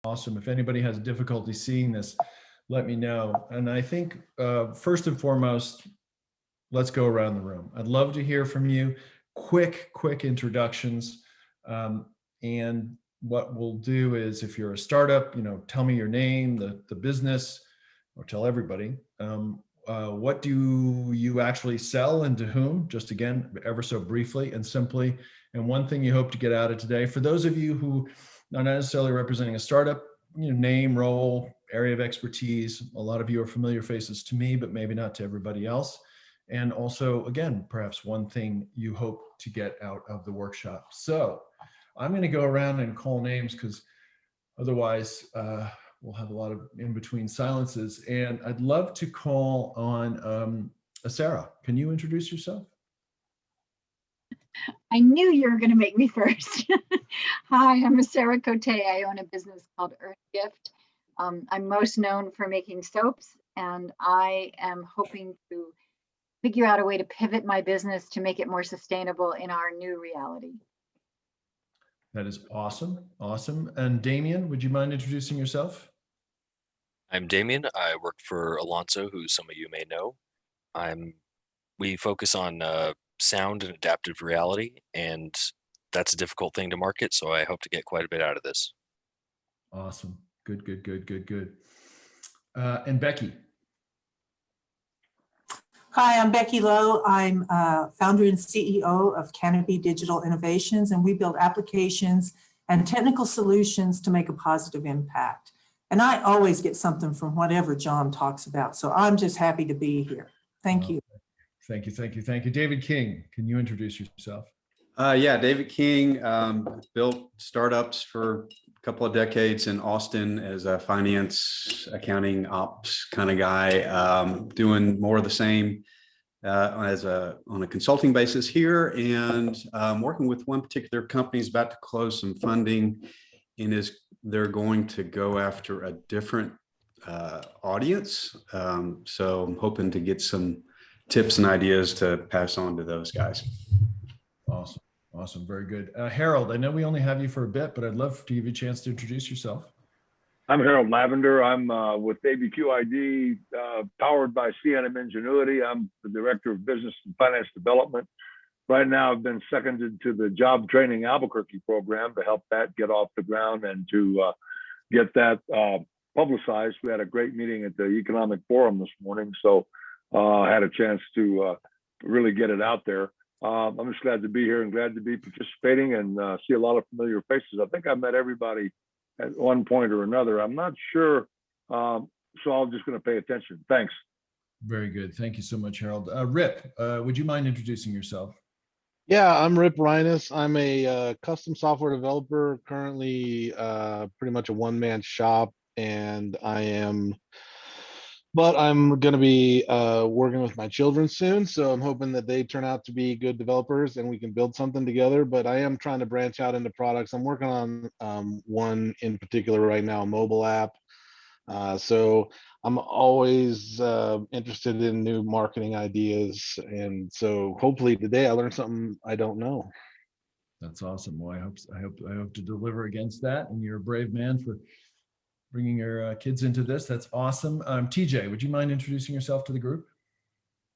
Awesome. If anybody has difficulty seeing this, let me know. And I think first and foremost, let's go around the room. I'd love to hear from you. Quick introductions. And what we'll do is, if you're a startup, tell me your name, the business, or tell everybody. What do you actually sell and to whom? Just again, ever so briefly and simply. And one thing you hope to get out of today, for those of you who are not necessarily representing a startup, name, role, area of expertise. A lot of you are familiar faces to me, but maybe not to everybody else. And also, again, perhaps one thing you hope to get out of the workshop. So I'm going to go around and call names because otherwise we'll have a lot of in-between silences. And I'd love to call on Sarah. Can you introduce yourself? I knew you were going to make me first. Hi, I'm Sarah Cote. I own a business called Earth Gift. I'm most known for making soaps, and I am hoping to figure out a way to pivot my business to make it more sustainable in our new reality. That is awesome. Awesome. And Damien, would you mind introducing yourself? I'm Damien. I work for Alonso, who some of you may know. We focus on sound and adaptive reality, and that's a difficult thing to market, so I hope to get quite a bit out of this. Awesome. Good. And Becky. Hi, I'm Becky Lowe. I'm founder and CEO of Canopy Digital Innovations, and we build applications and technical solutions to make a positive impact. And I always get something from whatever John talks about, so I'm just happy to be here. Thank you. Thank you. David King, can you introduce yourself? Yeah, David King, built startups for a couple of decades in Austin as a finance, accounting, ops kind of guy, doing more of the same on a consulting basis here, and working with one particular company is about to close some funding, and they're going to go after a different audience. So I'm hoping to get some tips and ideas to pass on to those guys. Awesome. Very good. Harold, I know we only have you for a bit, but I'd love to give you a chance to introduce yourself. I'm Harold Lavender. I'm with ABQID, powered by CNM Ingenuity. I'm the Director of Business and Finance Development. Right now, I've been seconded to the Job Training Albuquerque program to help that get off the ground and to get that publicized. We had a great meeting at the Economic Forum this morning, so I had a chance to really get it out there. I'm just glad to be here and glad to be participating and see a lot of familiar faces. I think I met everybody at one point or another. I'm not sure, so I'm just going to pay attention. Thanks. Very good. Thank you so much, Harold. Rip, would you mind introducing yourself? Yeah, I'm Rip Reines. I'm a custom software developer, currently pretty much a one-man shop, and I'm going to be working with my children soon, so I'm hoping that they turn out to be good developers and we can build something together. But I am trying to branch out into products. I'm working on one in particular right now, a mobile app. So I'm always interested in new marketing ideas, and so hopefully today I learned something I don't know. That's awesome. Well, I hope to deliver against that, and you're a brave man for bringing your kids into this. That's awesome. TJ, would you mind introducing yourself to the group?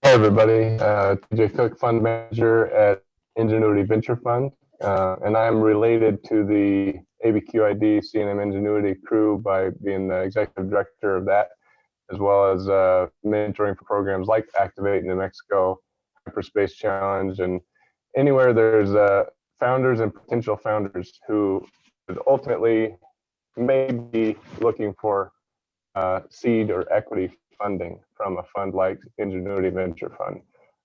Hey everybody, TJ Cook, fund manager at Ingenuity Venture Fund, and I'm related to the ABQID CNM Ingenuity crew by being the executive director of that, as well as mentoring for programs like Activate New Mexico, Hyperspace Challenge, and anywhere there's founders and potential founders who ultimately may be looking for seed or equity funding from a fund like Ingenuity Venture Fund.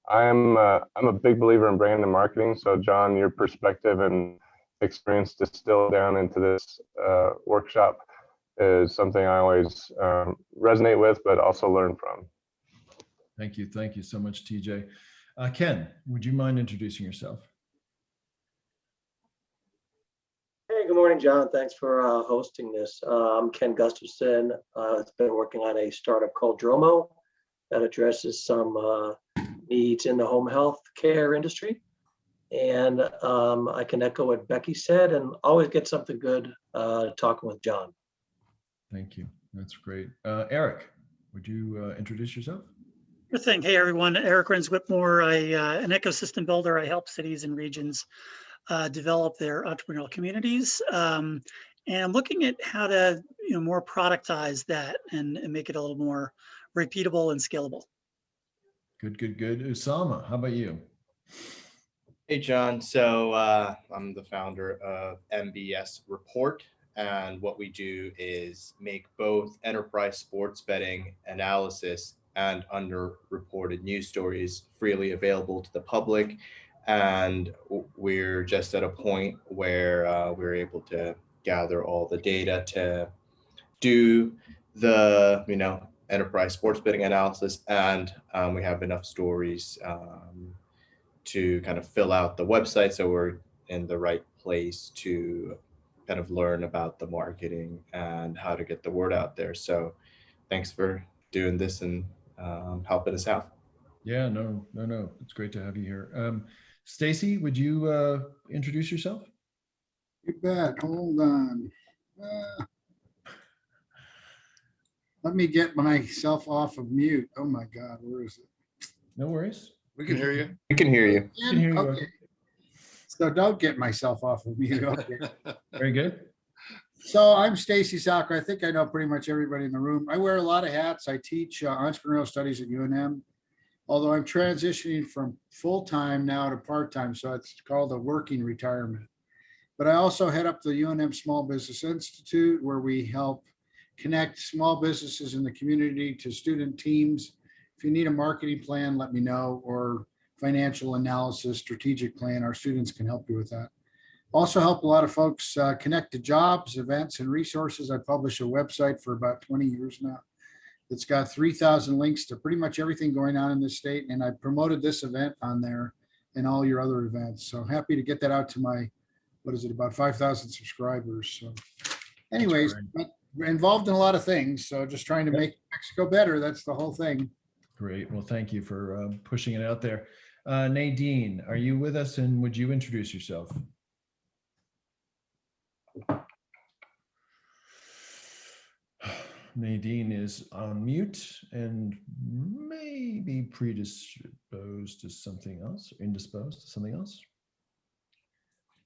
I'm a big believer in brand and marketing. So John, your perspective and experience distilled down into this workshop is something I always resonate with, but also learn from. Thank you so much, TJ. Ken, would you mind introducing yourself? Hey, good morning, John. Thanks for hosting this. I'm Ken Gustafson. I've been working on a startup called Dromo that addresses some needs in the home health care industry. And I can echo what Becky said and always get something good talking with John. Thank you. That's great. Eric, would you introduce yourself? Good thing. Hey, everyone. Eric Renz Whitmore. An ecosystem builder. I help cities and regions develop their entrepreneurial communities. And I'm looking at how to more productize that and make it a little more repeatable and scalable. Good, good, good. Usama, how about you? Hey, John. So I'm the founder of MBS Report. And what we do is make both enterprise sports betting analysis and underreported news stories freely available to the public. And we're just at a point where we're able to gather all the data to do the, enterprise sports betting analysis. And we have enough stories to kind of fill out the website. So we're in the right place to kind of learn about the marketing and how to get the word out there. So thanks for doing this and helping us out. Yeah, no. It's great to have you here. Stacy, would you introduce yourself? You bet. Hold on. Let me get myself off of mute. Oh my God, where is it? No worries. We can hear you. We can hear you. We can hear you. Okay. So don't get myself off of mute. Okay. Very good. So I'm Stacy Soccer. I think I know pretty much everybody in the room. I wear a lot of hats. I teach entrepreneurial studies at UNM, although I'm transitioning from full-time now to part-time. So it's called a working retirement. But I also head up the UNM Small Business Institute, where we help connect small businesses in the community to student teams. If you need a marketing plan, let me know, or financial analysis, strategic plan, our students can help you with that. Also help a lot of folks connect to jobs, events, and resources. I publish a website for about 20 years now. It's got 3,000 links to pretty much everything going on in this state. And I promoted this event on there and all your other events. So happy to get that out to my, about 5,000 subscribers. So anyways, we're involved in a lot of things. So just trying to make Mexico better. That's the whole thing. Great. Well, thank you for pushing it out there. Nadine, are you with us, and would you introduce yourself? Nadine is on mute and maybe predisposed to something else, or indisposed to something else.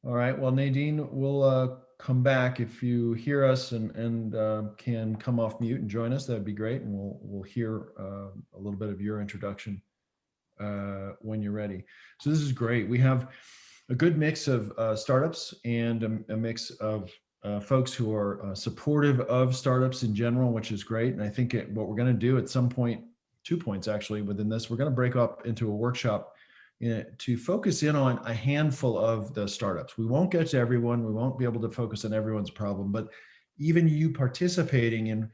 All right. Well, Nadine, we'll come back if you hear us and can come off mute and join us. That'd be great, and we'll hear a little bit of your introduction when you're ready. So this is great. We have a good mix of startups and a mix of folks who are supportive of startups in general, which is great. And I think what we're going to do at some point, 2 points actually within this, we're going to break up into a workshop to focus in on a handful of the startups. We won't get to everyone. We won't be able to focus on everyone's problem, but even you participating in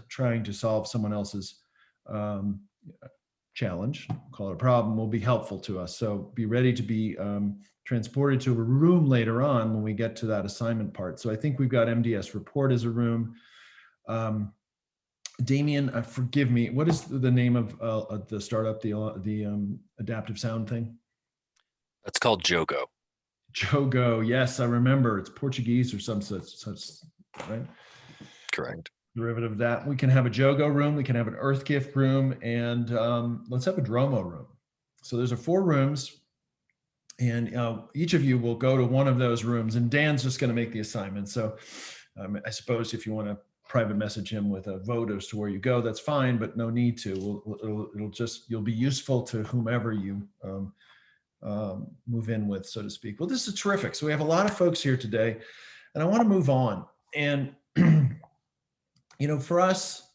trying to solve someone else's challenge, call it a problem, will be helpful to us. So be ready to be transported to a room later on when we get to that assignment part. So I think we've got MDS Report as a room. Damien, forgive me, what is the name of the startup, the adaptive sound thing? That's called Jogo. Jogo, yes, I remember. It's Portuguese or some such, right? Correct. Derivative of that. We can have a Jogo room, we can have an Earth Gift room, and let's have a Dromo room. So there's 4 rooms, and each of you will go to one of those rooms, and Dan's just going to make the assignment. So I suppose if you want to private message him with a vote as to where you go, that's fine, but no need to. You'll be useful to whomever you move in with, so to speak. Well, this is terrific. So we have a lot of folks here today, and I want to move on. And for us,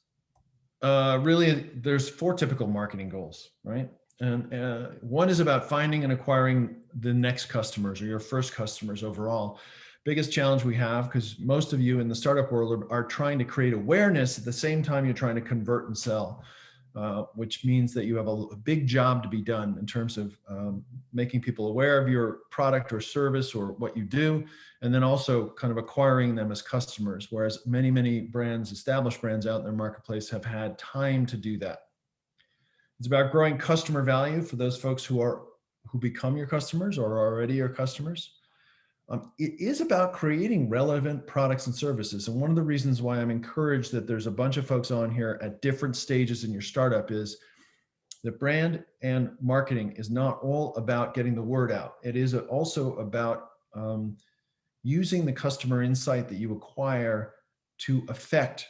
really, there's 4 typical marketing goals, right? And one is about finding and acquiring the next customers or your first customers overall. Biggest challenge we have, because most of you in the startup world are trying to create awareness at the same time you're trying to convert and sell, which means that you have a big job to be done in terms of making people aware of your product or service or what you do, and then also kind of acquiring them as customers, whereas many brands, established brands out in their marketplace, have had time to do that. It's about growing customer value for those folks who become your customers or are already your customers. It is about creating relevant products and services. And one of the reasons why I'm encouraged that there's a bunch of folks on here at different stages in your startup is that brand and marketing is not all about getting the word out. It is also about using the customer insight that you acquire to affect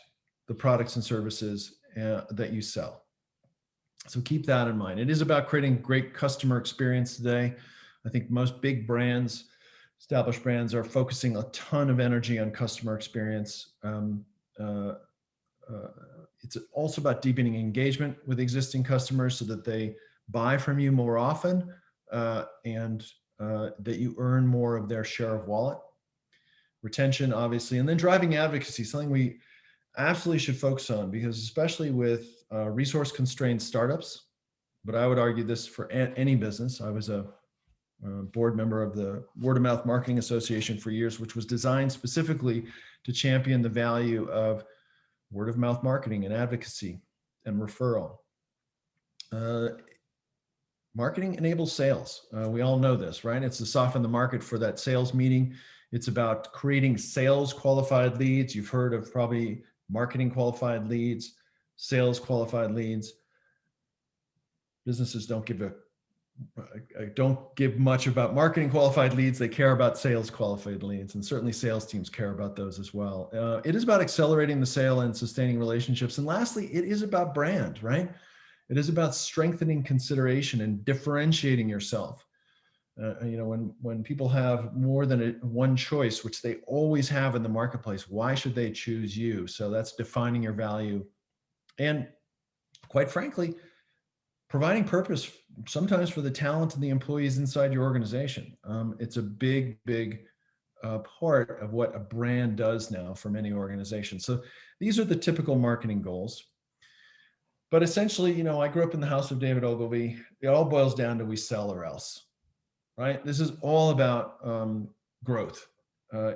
the products and services that you sell. So keep that in mind. It is about creating great customer experience today. I think most big brands, established brands, are focusing a ton of energy on customer experience. It's also about deepening engagement with existing customers so that they buy from you more often and that you earn more of their share of wallet. Retention, obviously, and then driving advocacy, something we absolutely should focus on, because especially with resource constrained startups, but I would argue this for any business. I was a board member of the Word of Mouth Marketing Association for years, which was designed specifically to champion the value of word of mouth marketing and advocacy and referral. Marketing enables sales. We all know this, right? It's to soften the market for that sales meeting. It's about creating sales qualified leads. You've heard of probably marketing qualified leads, sales qualified leads. Businesses don't give much about marketing qualified leads. They care about sales qualified leads, and certainly sales teams care about those as well. It is about accelerating the sale and sustaining relationships. And lastly, it is about brand, right? It is about strengthening consideration and differentiating yourself. When people have more than one choice, which they always have in the marketplace, why should they choose you? So that's defining your value. And quite frankly, providing purpose sometimes for the talent and the employees inside your organization. It's a big part of what a brand does now for many organizations. So these are the typical marketing goals. But essentially, I grew up in the house of David Ogilvy. It all boils down to we sell or else, right? This is all about growth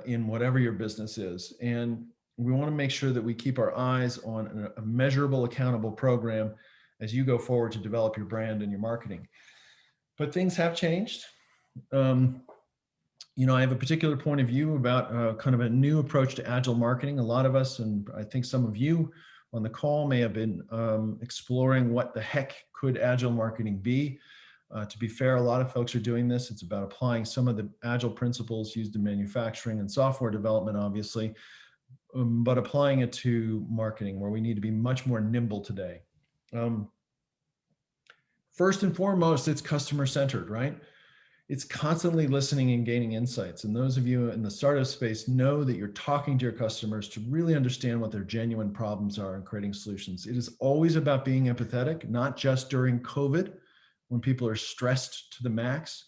in whatever your business is. And we want to make sure that we keep our eyes on a measurable, accountable program as you go forward to develop your brand and your marketing. But things have changed. I have a particular point of view about kind of a new approach to agile marketing. A lot of us, and I think some of you on the call, may have been exploring what the heck could agile marketing be. To be fair, a lot of folks are doing this. It's about applying some of the agile principles used in manufacturing and software development, obviously, but applying it to marketing, where we need to be much more nimble today. First and foremost, it's customer centered, right? It's constantly listening and gaining insights. And those of you in the startup space know that you're talking to your customers to really understand what their genuine problems are and creating solutions. It is always about being empathetic, not just during COVID when people are stressed to the max.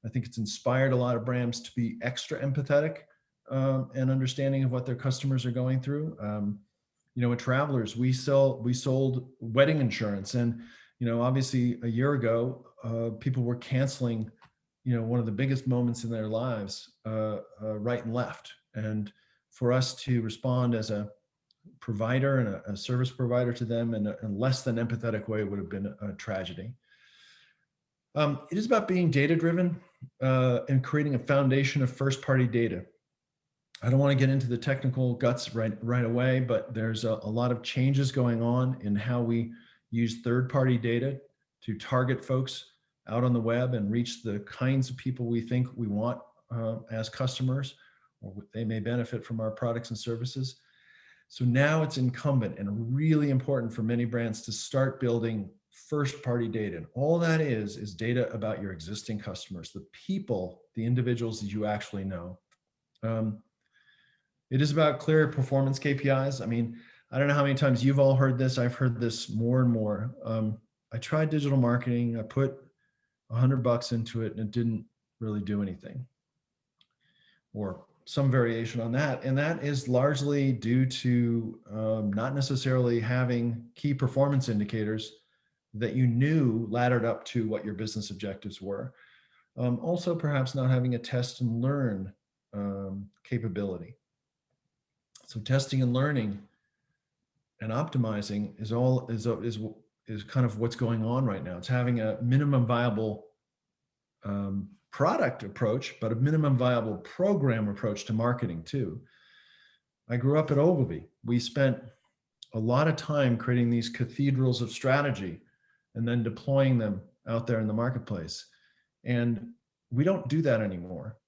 I think it's inspired a lot of brands to be extra empathetic and understanding of what their customers are going through. At Travelers, we sold wedding insurance, and obviously a year ago, people were canceling one of the biggest moments in their lives, right and left. And for us to respond as a provider and a service provider to them in a less than empathetic way would have been a tragedy. It is about being data-driven and creating a foundation of first-party data. I don't want to get into the technical guts right away, but there's a lot of changes going on in how we use third-party data to target folks out on the web and reach the kinds of people we think we want as customers, or they may benefit from our products and services. So now it's incumbent and really important for many brands to start building first-party data. And all that is data about your existing customers, the people, the individuals that you actually know. It is about clear performance KPIs. I mean, I don't know how many times you've all heard this. I've heard this more and more. I tried digital marketing. I put $100 into it and it didn't really do anything, or some variation on that. And that is largely due to not necessarily having key performance indicators that you knew laddered up to what your business objectives were. Also, perhaps not having a test and learn capability. So testing and learning and optimizing is kind of what's going on right now. It's having a minimum viable product approach, but a minimum viable program approach to marketing too. I grew up at Ogilvy. We spent a lot of time creating these cathedrals of strategy and then deploying them out there in the marketplace. And we don't do that anymore.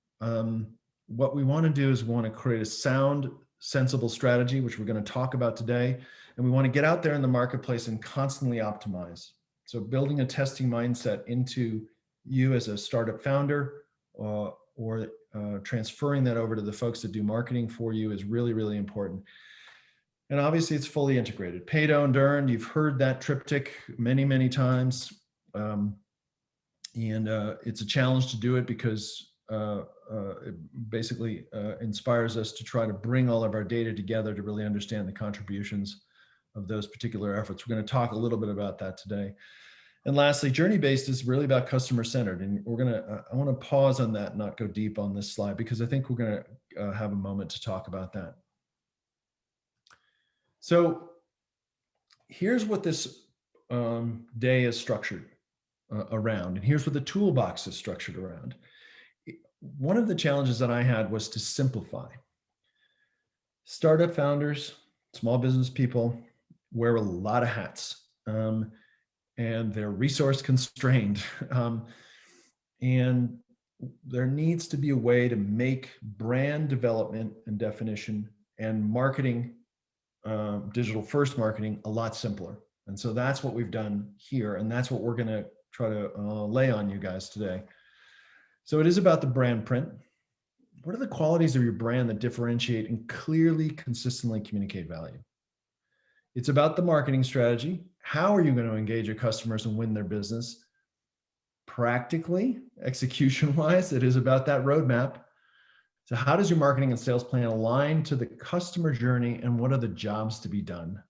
What we want to do is we want to create a sound, sensible strategy, which we're going to talk about today. And we want to get out there in the marketplace and constantly optimize. So building a testing mindset into you as a startup founder, or transferring that over to the folks that do marketing for you is really, really important. And obviously it's fully integrated. Paid, owned, earned. You've heard that triptych many, many times. It's a challenge to do it because it basically inspires us to try to bring all of our data together to really understand the contributions of those particular efforts. We're going to talk a little bit about that today. And lastly, journey-based is really about customer-centered. And I want to pause on that and not go deep on this slide because I think we're going to have a moment to talk about that. So here's what this day is structured around, and here's what the toolbox is structured around. One of the challenges that I had was to simplify. Startup founders, small business people wear a lot of hats, and they're resource constrained. And there needs to be a way to make brand development and definition and marketing, digital first marketing, a lot simpler. And so that's what we've done here. And that's what we're going to try to lay on you guys today. So it is about the brand print. What are the qualities of your brand that differentiate and clearly, consistently communicate value? It's about the marketing strategy. How are you going to engage your customers and win their business? Practically, execution-wise, it is about that roadmap. So how does your marketing and sales plan align to the customer journey, and what are the jobs to be done?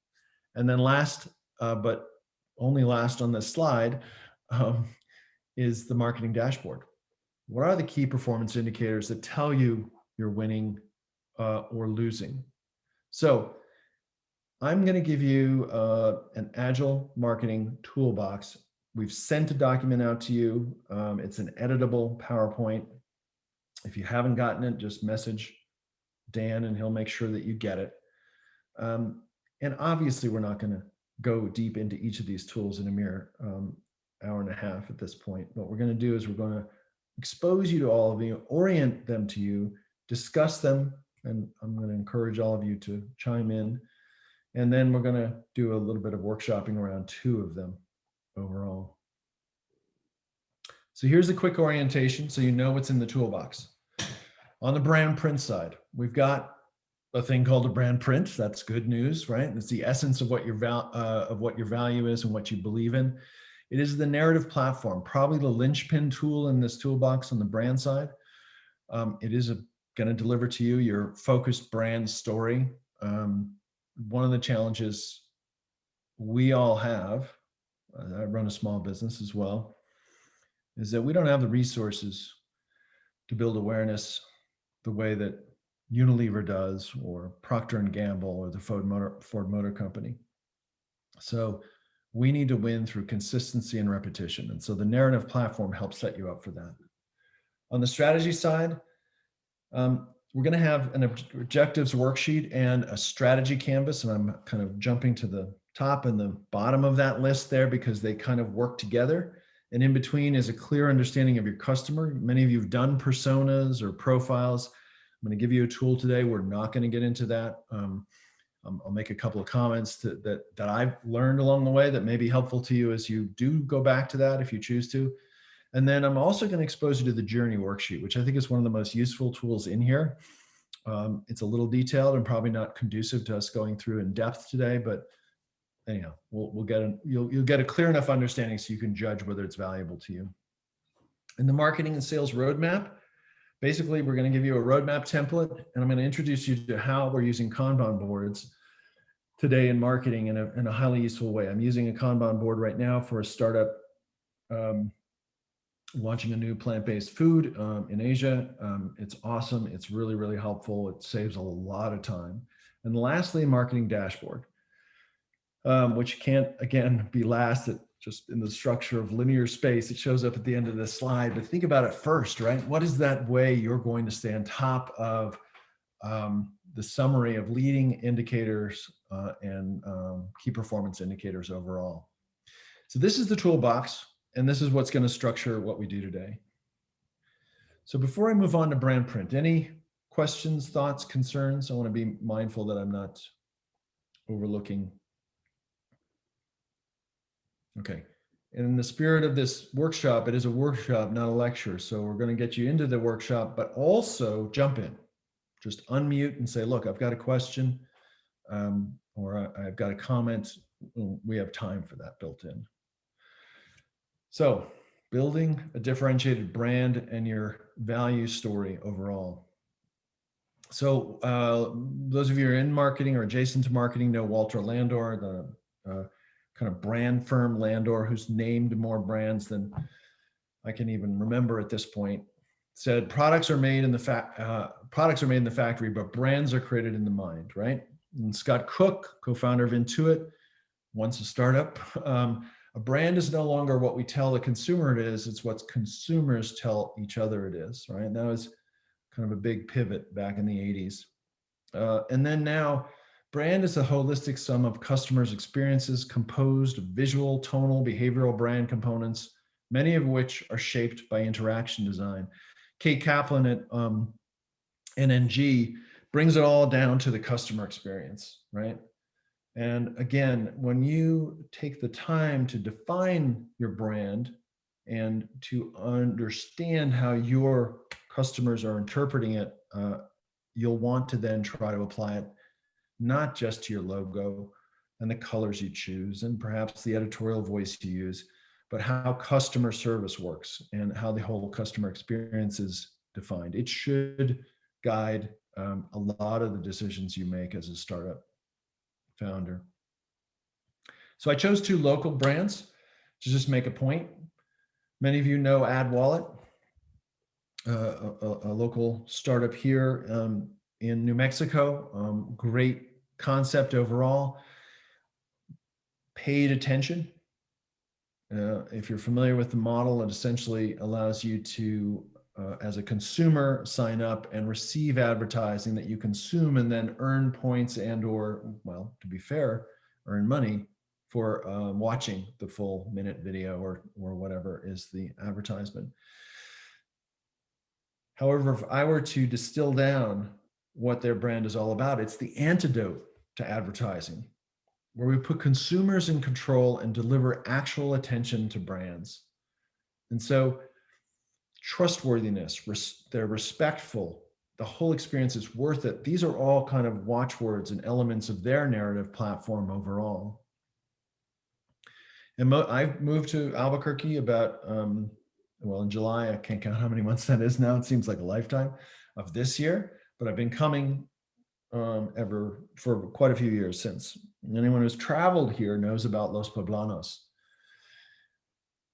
And then last, but only last on this slide, is the marketing dashboard. What are the key performance indicators that tell you you're winning or losing? So I'm going to give you an Agile marketing toolbox. We've sent a document out to you. It's an editable PowerPoint. If you haven't gotten it, just message Dan and he'll make sure that you get it. And obviously, we're not going to go deep into each of these tools in a mere hour and a half at this point. What we're going to do is we're going to expose you to all of you, orient them to you, discuss them, and I'm going to encourage all of you to chime in. And then we're going to do a little bit of workshopping around 2 of them overall. So here's a quick orientation so you know what's in the toolbox. On the brand print side, we've got a thing called a brand print. That's good news, right? It's the essence of what your value is and what you believe in. It is the narrative platform, probably the linchpin tool in this toolbox on the brand side. It is going to deliver to you your focused brand story. One of the challenges we all have, I run a small business as well, is that we don't have the resources to build awareness the way that Unilever does, or Procter & Gamble, or the Ford Motor Company. So we need to win through consistency and repetition. And so the narrative platform helps set you up for that. On the strategy side, we're going to have an objectives worksheet and a strategy canvas. And I'm kind of jumping to the top and the bottom of that list there because they kind of work together. And in between is a clear understanding of your customer. Many of you have done personas or profiles. I'm going to give you a tool today. We're not going to get into that. I'll make a couple of comments that I've learned along the way that may be helpful to you as you do go back to that if you choose to. And then I'm also going to expose you to the journey worksheet, which I think is one of the most useful tools in here. It's a little detailed and probably not conducive to us going through in depth today, but anyhow, you'll get a clear enough understanding so you can judge whether it's valuable to you. In the marketing and sales roadmap, basically, we're going to give you a roadmap template, and I'm going to introduce you to how we're using Kanban boards today in marketing in a highly useful way. I'm using a Kanban board right now for a startup launching a new plant-based food in Asia. It's awesome. It's really, really helpful. It saves a lot of time. And lastly, marketing dashboard, which can't, again, be last. just in the structure of linear space. It shows up at the end of this slide, but think about it first, right? What is that way you're going to stay on top of the summary of leading indicators and key performance indicators overall? So this is the toolbox, and this is what's going to structure what we do today. So before I move on to brand print, any questions, thoughts, concerns? I want to be mindful that I'm not overlooking. Okay. And in the spirit of this workshop, it is a workshop, not a lecture. So we're going to get you into the workshop, but also jump in. Just unmute and say, look, I've got a question or I've got a comment. We have time for that built in. So building a differentiated brand and your value story overall. So those of you who are in marketing or adjacent to marketing know Walter Landor, the kind of brand firm Landor, who's named more brands than I can even remember at this point, said products are made in the factory, but brands are created in the mind, right? And Scott Cook, co-founder of Intuit, once a startup, a brand is no longer what we tell the consumer it is, it's what consumers tell each other it is, right? And that was kind of a big pivot back in the 80s. And then now, brand is a holistic sum of customers' experiences composed of visual, tonal, behavioral brand components, many of which are shaped by interaction design. Kate Kaplan at NNG brings it all down to the customer experience, right? And again, when you take the time to define your brand and to understand how your customers are interpreting it, you'll want to then try to apply it not just to your logo and the colors you choose and perhaps the editorial voice you use, but how customer service works and how the whole customer experience is defined. It should guide a lot of the decisions you make as a startup founder. So I chose 2 local brands to just make a point. Many of you know AdWallet, a local startup here in New Mexico. Great concept overall. Paid attention. If you're familiar with the model, it essentially allows you to, as a consumer, sign up and receive advertising that you consume and then earn points and or, well, to be fair, earn money for watching the full minute video or whatever is the advertisement. However, if I were to distill down what their brand is all about, it's the antidote to advertising, where we put consumers in control and deliver actual attention to brands. And so trustworthiness, they're respectful, the whole experience is worth it. These are all kind of watchwords and elements of their narrative platform overall. And I moved to Albuquerque about, well, in July, I can't count how many months that is now. It seems like a lifetime of this year, but I've been coming ever for quite a few years since. And anyone who's traveled here knows about Los Poblanos.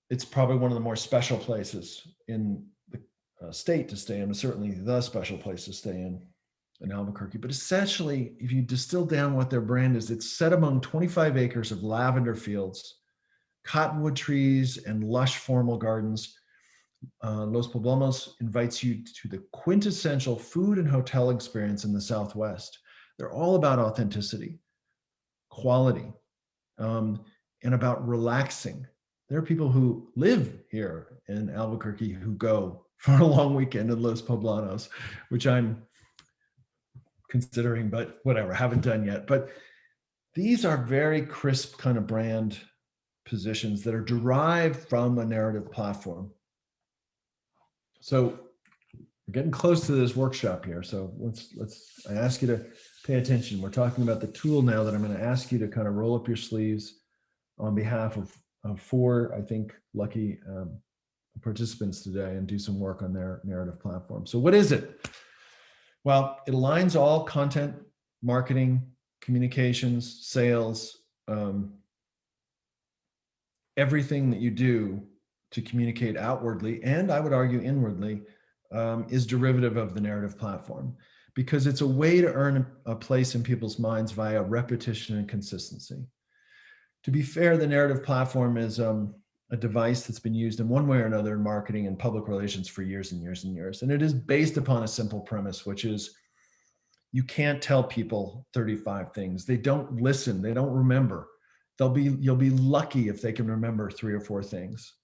It's probably one of the more special places in the state to stay in, and certainly the special place to stay in Albuquerque. But essentially, if you distill down what their brand is, it's set among 25 acres of lavender fields, cottonwood trees, and lush formal gardens. Los Poblanos invites you to the quintessential food and hotel experience in the Southwest. They're all about authenticity, quality, and about relaxing. There are people who live here in Albuquerque who go for a long weekend in Los Poblanos, which I'm considering, but whatever, haven't done yet. But these are very crisp kind of brand positions that are derived from a narrative platform. So we're getting close to this workshop here. So I ask you to pay attention. We're talking about the tool now that I'm going to ask you to kind of roll up your sleeves on behalf of 4, I think, lucky participants today and do some work on their narrative platform. So what is it? Well, it aligns all content, marketing, communications, sales, everything that you do to communicate outwardly, and I would argue inwardly, is derivative of the narrative platform, because it's a way to earn a place in people's minds via repetition and consistency. To be fair, the narrative platform is a device that's been used in one way or another in marketing and public relations for years and years and years. And it is based upon a simple premise, which is you can't tell people 35 things. They don't listen. They don't remember. You'll be lucky if they can remember 3 or 4 things,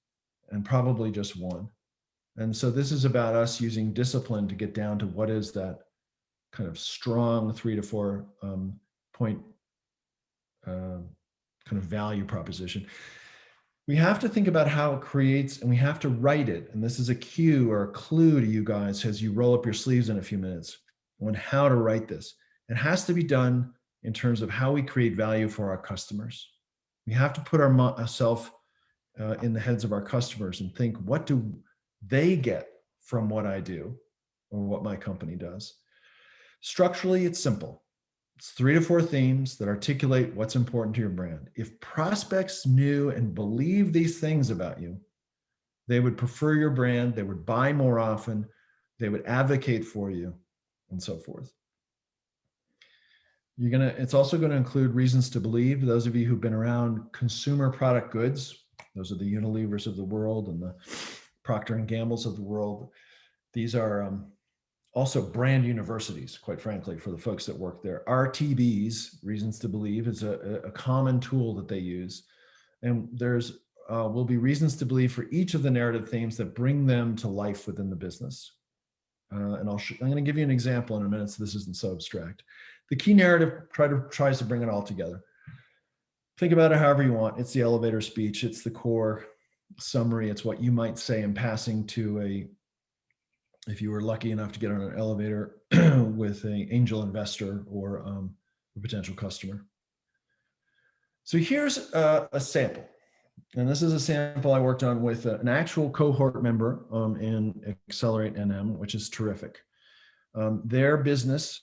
and probably just one. And so this is about us using discipline to get down to what is that kind of strong 3 to 4 point kind of value proposition. We have to think about how it creates, and we have to write it. And this is a cue or a clue to you guys as you roll up your sleeves in a few minutes on how to write this. It has to be done in terms of how we create value for our customers. We have to put ourselves in the heads of our customers and think, what do they get from what I do or what my company does? Structurally, it's simple. It's 3 to 4 themes that articulate what's important to your brand. If prospects knew and believed these things about you, they would prefer your brand, they would buy more often, they would advocate for you, and so forth. It's also going to include reasons to believe. Those of you who've been around consumer product goods, those are the Unilevers of the world and the Procter & Gambles of the world. These are also brand universities, quite frankly, for the folks that work there. RTBs, reasons to believe, is a common tool that they use. And there's will be reasons to believe for each of the narrative themes that bring them to life within the business. And I'm going to give you an example in a minute so this isn't so abstract. The key narrative tries to bring it all together. Think about it however you want. It's the elevator speech. It's the core summary. It's what you might say in passing to if you were lucky enough to get on an elevator with an angel investor or a potential customer. So here's a sample. And this is a sample I worked on with an actual cohort member in Accelerate NM, which is terrific. Their business,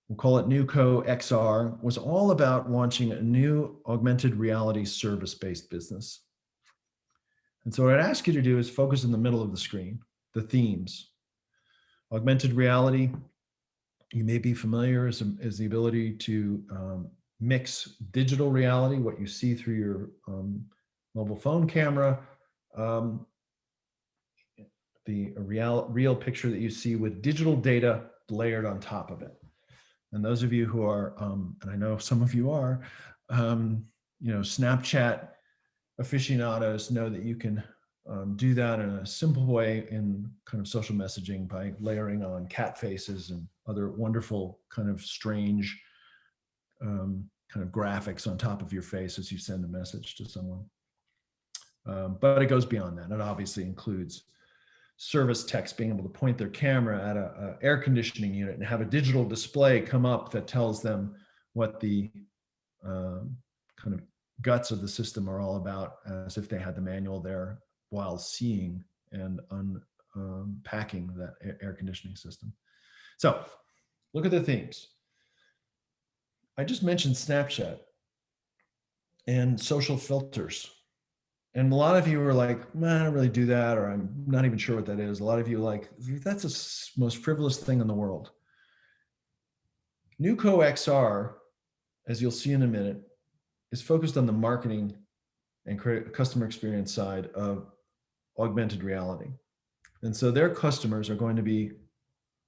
we'll call it NewCo XR, was all about launching a new augmented reality service-based business. And so what I'd ask you to do is focus in the middle of the screen, the themes. Augmented reality, you may be familiar, is the ability to mix digital reality, what you see through your mobile phone camera, the real picture that you see with digital data layered on top of it. And those of you who are, and I know some of you are, Snapchat aficionados know that you can do that in a simple way in kind of social messaging by layering on cat faces and other wonderful kind of strange kind of graphics on top of your face as you send a message to someone. But it goes beyond that. It obviously includes service techs being able to point their camera at an air conditioning unit and have a digital display come up that tells them what the kind of guts of the system are all about, as if they had the manual there while seeing and unpacking that air conditioning system. So look at the themes. I just mentioned Snapchat and social filters. And a lot of you are like, man, I don't really do that, or I'm not even sure what that is. A lot of you are like, that's the most frivolous thing in the world. NewCo XR, as you'll see in a minute, is focused on the marketing and customer experience side of augmented reality. And so their customers are going to be,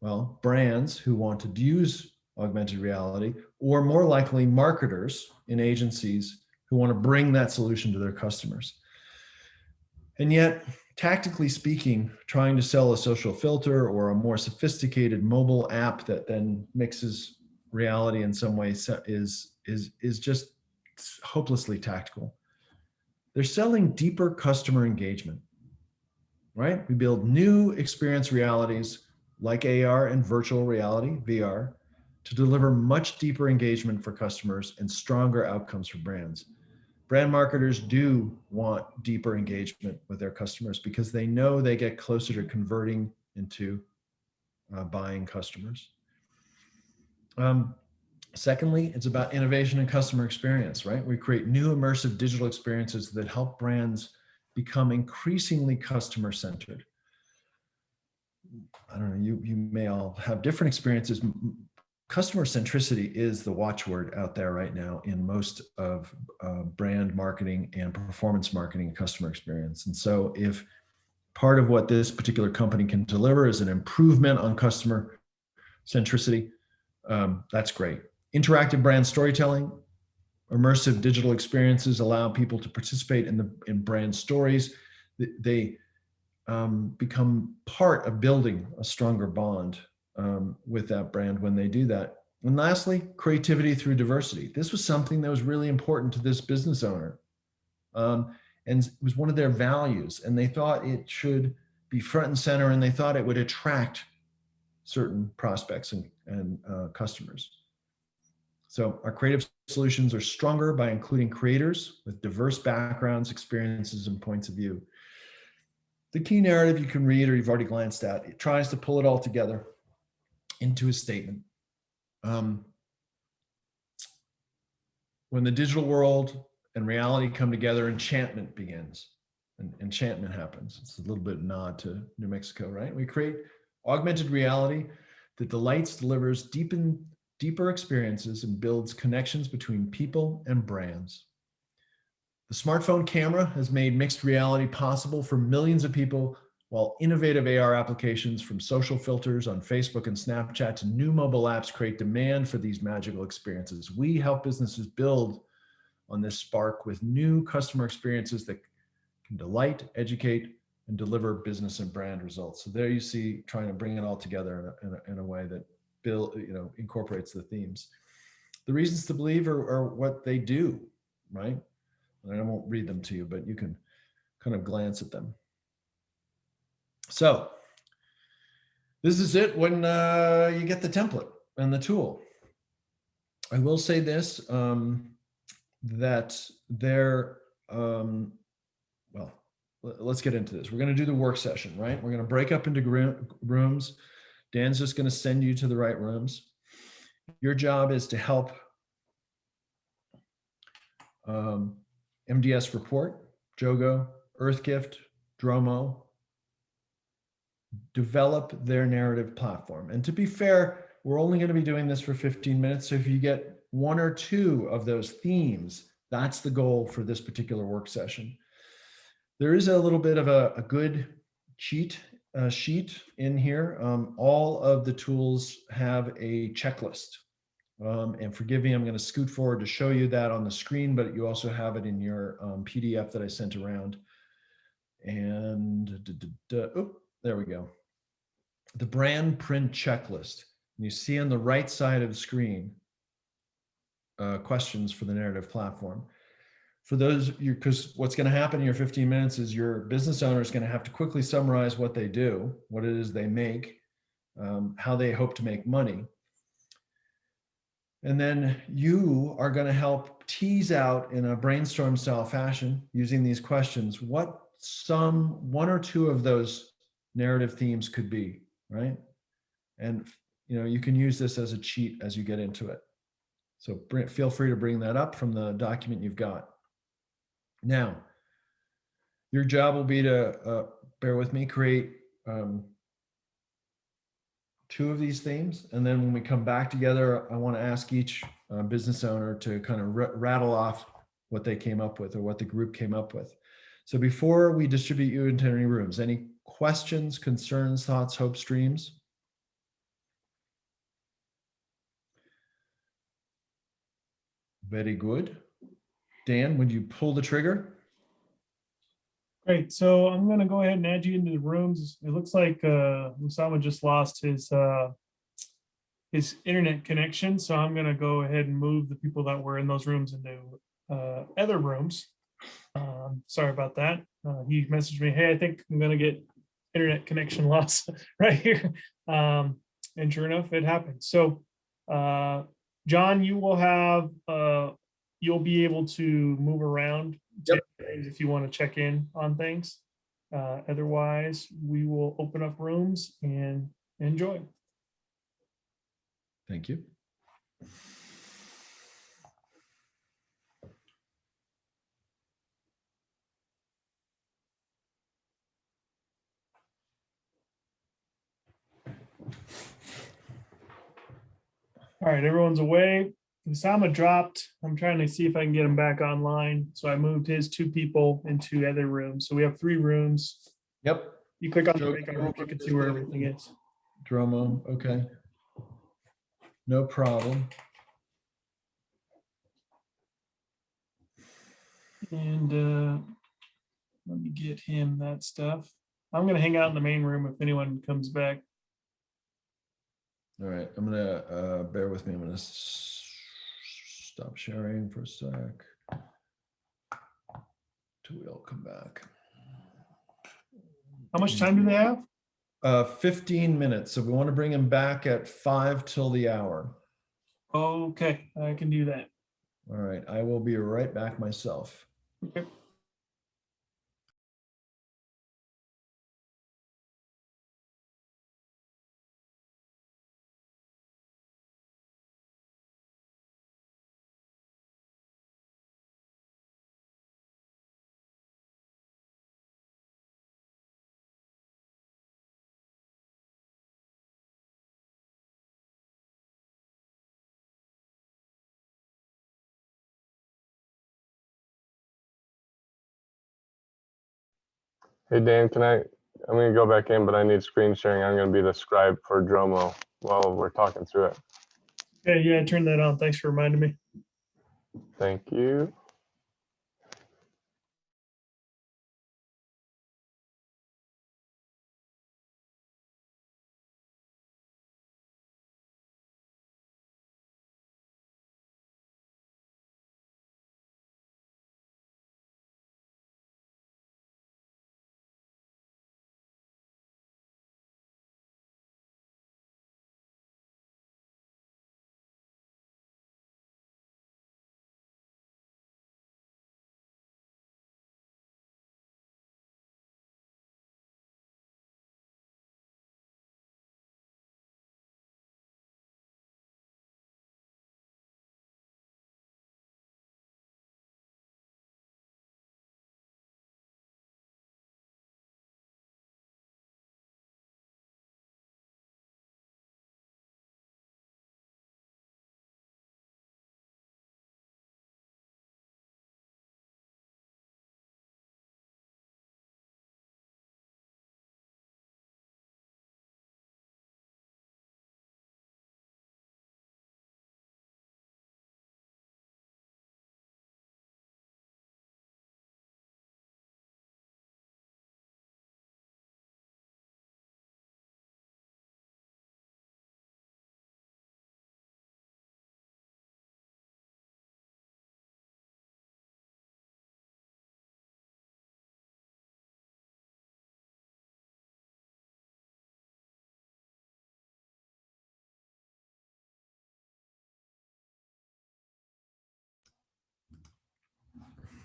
well, brands who want to use augmented reality, or more likely marketers in agencies who want to bring that solution to their customers. And yet, tactically speaking, trying to sell a social filter or a more sophisticated mobile app that then mixes reality in some way is just hopelessly tactical. They're selling deeper customer engagement, right? We build new experience realities like AR and virtual reality, VR, to deliver much deeper engagement for customers and stronger outcomes for brands. Brand marketers do want deeper engagement with their customers because they know they get closer to converting into buying customers. Secondly, it's about innovation and customer experience, right? We create new immersive digital experiences that help brands become increasingly customer-centered. I don't know, you may all have different experiences. customer centricity is the watchword out there right now in most of brand marketing and performance marketing and customer experience. And so if part of what this particular company can deliver is an improvement on customer centricity, that's great. Interactive brand storytelling, immersive digital experiences allow people to participate in brand stories. They become part of building a stronger bond with that brand when they do that. And lastly, creativity through diversity. This was something that was really important to this business owner. And it was one of their values, and they thought it should be front and center, and they thought it would attract certain prospects and customers. So our creative solutions are stronger by including creators with diverse backgrounds, experiences, and points of view. The key narrative you can read or you've already glanced at, it tries to pull it all together into a statement. When the digital world and reality come together, enchantment begins. And enchantment happens. It's a little bit nod to New Mexico, right? We create augmented reality that delights, delivers deeper experiences, and builds connections between people and brands. The smartphone camera has made mixed reality possible for millions of people, while innovative AR applications from social filters on Facebook and Snapchat to new mobile apps create demand for these magical experiences. We help businesses build on this spark with new customer experiences that can delight, educate, and deliver business and brand results. So there you see, trying to bring it all together in a way that incorporates the themes. The reasons to believe are what they do, right? And I won't read them to you, but you can kind of glance at them. So this is it when you get the template and the tool. I will say this, that well, let's get into this. We're going to do the work session, right? We're going to break up into rooms. Dan's just going to send you to the right rooms. Your job is to help MDS Report, Jogo, Earthgift, Dromo, develop their narrative platform. And to be fair, we're only going to be doing this for 15 minutes. So if you get one or two of those themes, that's the goal for this particular work session. There is a little bit of a good sheet in here. All of the tools have a checklist. And forgive me, I'm going to scoot forward to show you that on the screen, but you also have it in your PDF that I sent around. And there we go. The brand print checklist. And you see on the right side of the screen, questions for the narrative platform. For those, because what's going to happen in your 15 minutes is your business owner is going to have to quickly summarize what they do, what it is they make, how they hope to make money. And then you are going to help tease out in a brainstorm style fashion using these questions, what one or two of those narrative themes could be, right? And you can use this as a cheat as you get into it. So feel free to bring that up from the document you've got. Now, your job will be to, bear with me, create two of these themes. And then when we come back together, I want to ask each business owner to kind of rattle off what they came up with or what the group came up with. So before we distribute you into any rooms, any questions, concerns, thoughts, hopes, dreams? Very good. Dan, would you pull the trigger? Great. So I'm going to go ahead and add you into the rooms. It looks like Usama just lost his internet connection. So I'm going to go ahead and move the people that were in those rooms into other rooms. Sorry about that. He messaged me, hey, I think I'm going to get internet connection loss right here. And sure enough, it happened. So John, you will have, you'll be able to move around. Yep. If you want to check in on things. Otherwise, we will open up rooms and enjoy. Thank you. All right, everyone's away. Osama dropped. I'm trying to see if I can get him back online. So I moved his 2 people into other rooms. So we have 3 rooms. Yep. You click on the Joe- breakout room, you can see where everything is. Dromo, okay. No problem. And let me get him that stuff. I'm gonna hang out in the main room if anyone comes back. All right, I'm gonna bear with me. I'm gonna stop sharing for a sec till we all come back. How much time do they have? 15 minutes. So we want to bring him back at 5 till the hour. Okay, I can do that. All right, I will be right back myself. Okay. Hey Dan, I'm gonna go back in, but I need screen sharing. I'm gonna be the scribe for Dromo while we're talking through it. Okay, yeah, turn that on. Thanks for reminding me. Thank you.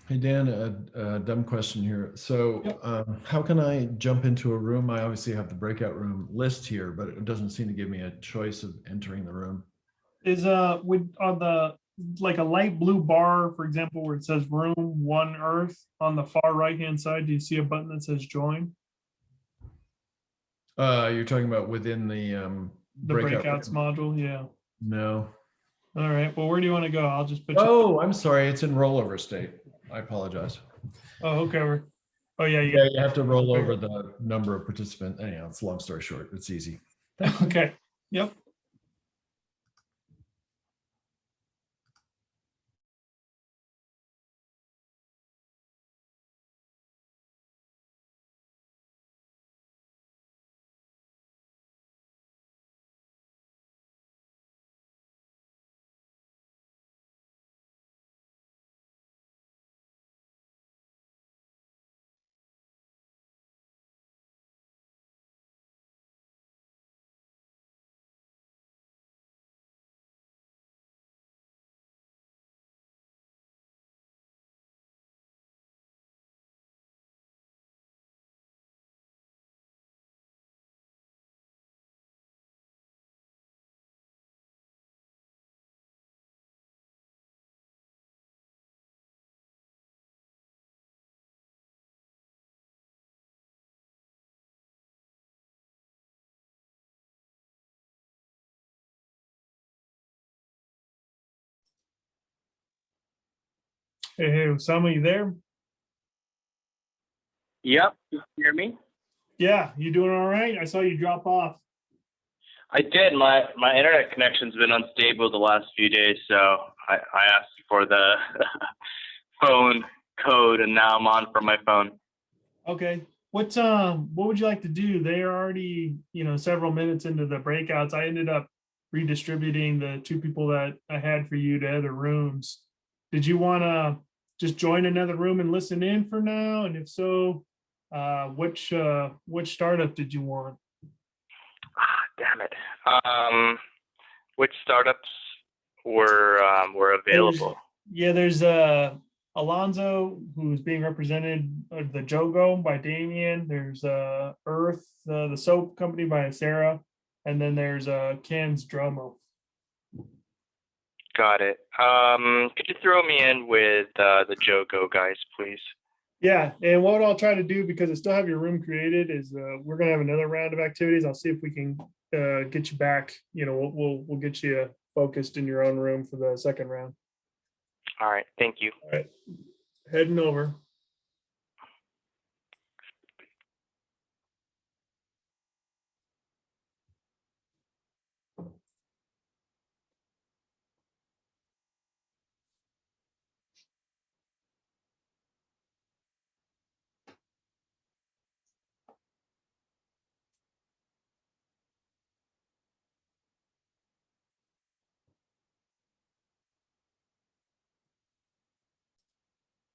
Hey Dan, a dumb question here. So how can I jump into a room? I obviously have the breakout room list here, but it doesn't seem to give me a choice of entering the room. Is with on the like a light blue bar, for example, where it says room 1 Earth on the far right hand side, do you see a button that says join? You're talking about within the Breakouts module, yeah. No. All right. Well, where do you want to go? I'll just put you. Oh, I'm sorry. It's in rollover state. I apologize. Oh, okay. Oh, yeah. Yeah, you have to roll over the number of participants. Anyhow, it's a long story short. It's easy. Okay. Yep. Hey, Osama, you there? Yep, you can hear me? Yeah, you doing all right? I saw you drop off. I did. My internet connection's been unstable the last few days, so I asked for the phone code, and now I'm on from my phone. Okay. What would you like to do? They are already, several minutes into the breakouts. I ended up redistributing the 2 people that I had for you to other rooms. Did you want to just join another room and listen in for now? And if so, which startup did you want? Damn it. Which startups were available? There's Alonzo, who's being represented, the Jogo by Damien. There's Earth, the soap company by Sarah, and then there's Ken's Dromo. Got it. Could you throw me in with the Jogo guys, please? Yeah, and what I'll try to do, because I still have your room created, is we're gonna have another round of activities. I'll see if we can get you back. We'll get you focused in your own room for the second round. All right, thank you. All right, heading over.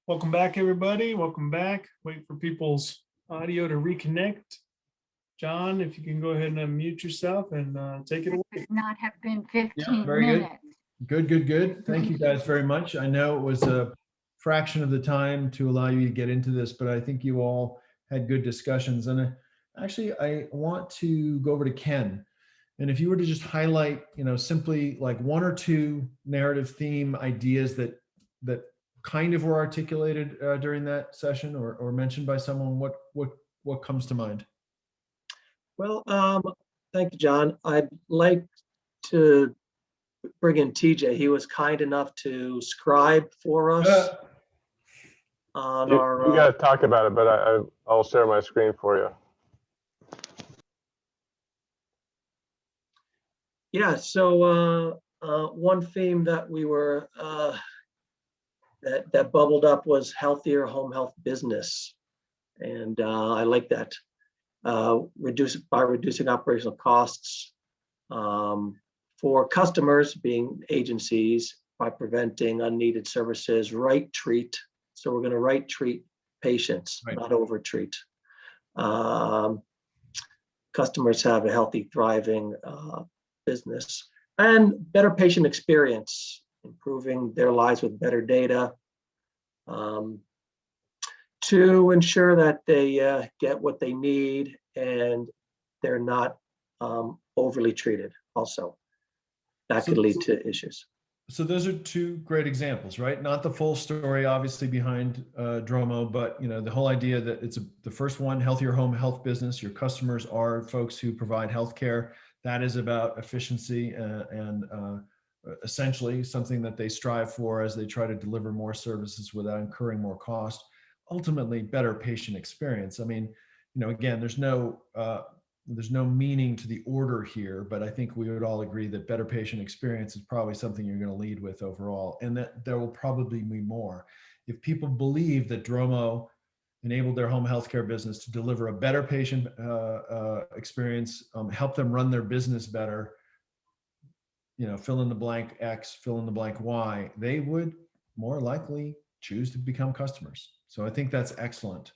Welcome back, everybody. Welcome back. Wait for people's audio to reconnect. John, if you can go ahead and unmute yourself and take it away. It could not have been 15 Yeah, very minutes. Good. Thank you guys very much. I know it was a fraction of the time to allow you to get into this, but I think you all had good discussions. And actually, I want to go over to Ken. And if you were to just highlight, simply like 1 or 2 narrative theme ideas that kind of were articulated during that session or mentioned by someone, what comes to mind? Well, thank you, John. I'd like to bring in TJ. He was kind enough to scribe for us on You our. got to talk about it, but I'll share my screen for you. Yeah, so one theme that we were that bubbled up was healthier home health business, and I like that. Reducing operational costs for customers, being agencies, by preventing unneeded services. Right treat. So we're going to right treat patients, Right. not over treat. Customers have a healthy, thriving business, and better patient experience, improving their lives with better data, to ensure that they get what they need and they're not overly treated. Also, that could lead to issues. So those are 2 great examples, right? Not the full story, obviously, behind Dromo, but the whole idea that it's the first one, healthier home health business. Your customers are folks who provide healthcare. That is about efficiency and essentially something that they strive for as they try to deliver more services without incurring more cost. Ultimately, better patient experience. I mean, again, there's no meaning to the order here, but I think we would all agree that better patient experience is probably something you're going to lead with overall, and that there will probably be more. If people believe that Dromo enabled their home healthcare business to deliver a better patient experience, help them run their business better, fill in the blank X, fill in the blank Y, they would more likely choose to become customers. So I think that's excellent.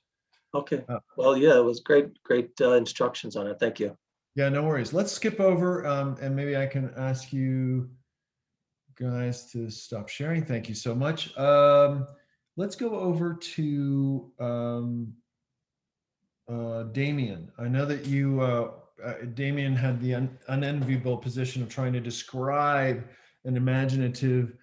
Okay. Well, yeah, it was great instructions on it. Thank you. Yeah, no worries. Let's skip over and maybe I can ask you guys to stop sharing. Thank you so much. Let's go over to Damien. I know that you, Damien, had the unenviable position of trying to describe an imaginative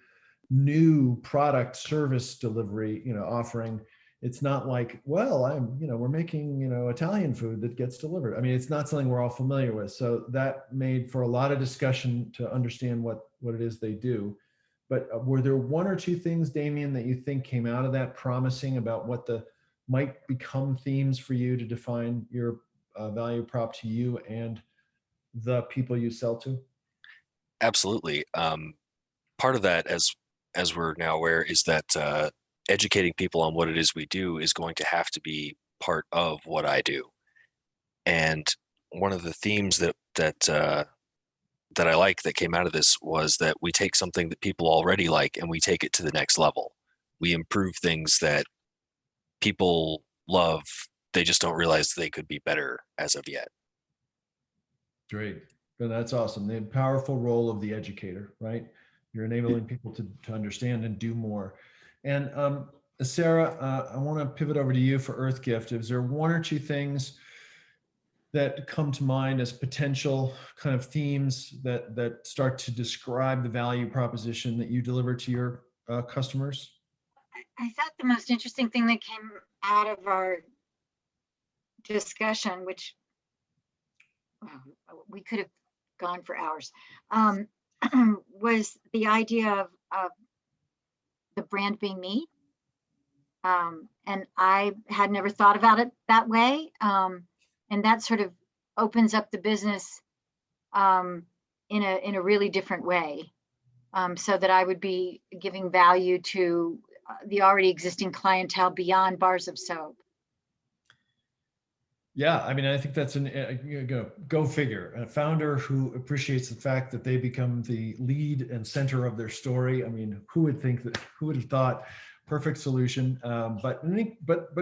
new product service delivery, offering. It's not like, well, we're making, Italian food that gets delivered. I mean, it's not something we're all familiar with. So that made for a lot of discussion to understand what it is they do. But were there one or two things, Damien, that you think came out of that promising about what the might become themes for you to define your value prop to you and the people you sell to? Absolutely. Part of that, as we're now aware, is that educating people on what it is we do is going to have to be part of what I do. And one of the themes that I like that came out of this was that we take something that people already like and we take it to the next level. We improve things that people love. They just don't realize they could be better as of yet. Great. Well, that's awesome. The powerful role of the educator, right? You're enabling people to understand and do more. And Sarah, I want to pivot over to you for Earth Gift. Is there one or two things that come to mind as potential kind of themes that start to describe the value proposition that you deliver to your customers? I thought the most interesting thing that came out of our discussion, which we could have gone for hours, was the idea of the brand being me. And I had never thought about it that way. And that sort of opens up the business in a really different way, so that I would be giving value to the already existing clientele beyond bars of soap. Yeah, I mean, I think that's go figure. A founder who appreciates the fact that they become the lead and center of their story. I mean, who would think that? Who would have thought? Perfect solution, but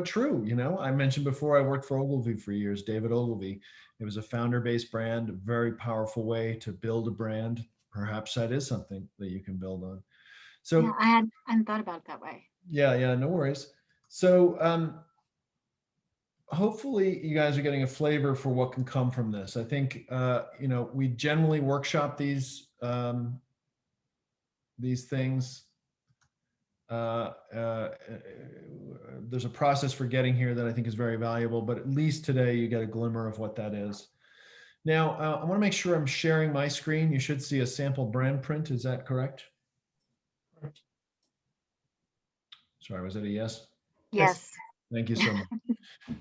true. You know, I mentioned before I worked for Ogilvy for years. David Ogilvy. It was a founder-based brand, a very powerful way to build a brand. Perhaps that is something that you can build on. So yeah, I hadn't thought about it that way. Yeah, no worries. So hopefully you guys are getting a flavor for what can come from this. I think you know, we generally workshop these things. There's a process for getting here that I think is very valuable, but at least today you get a glimmer of what that is. Now, I want to make sure I'm sharing my screen. You should see a sample brand print. Is that correct? Sorry, was that a yes? Yes. Thank you so much.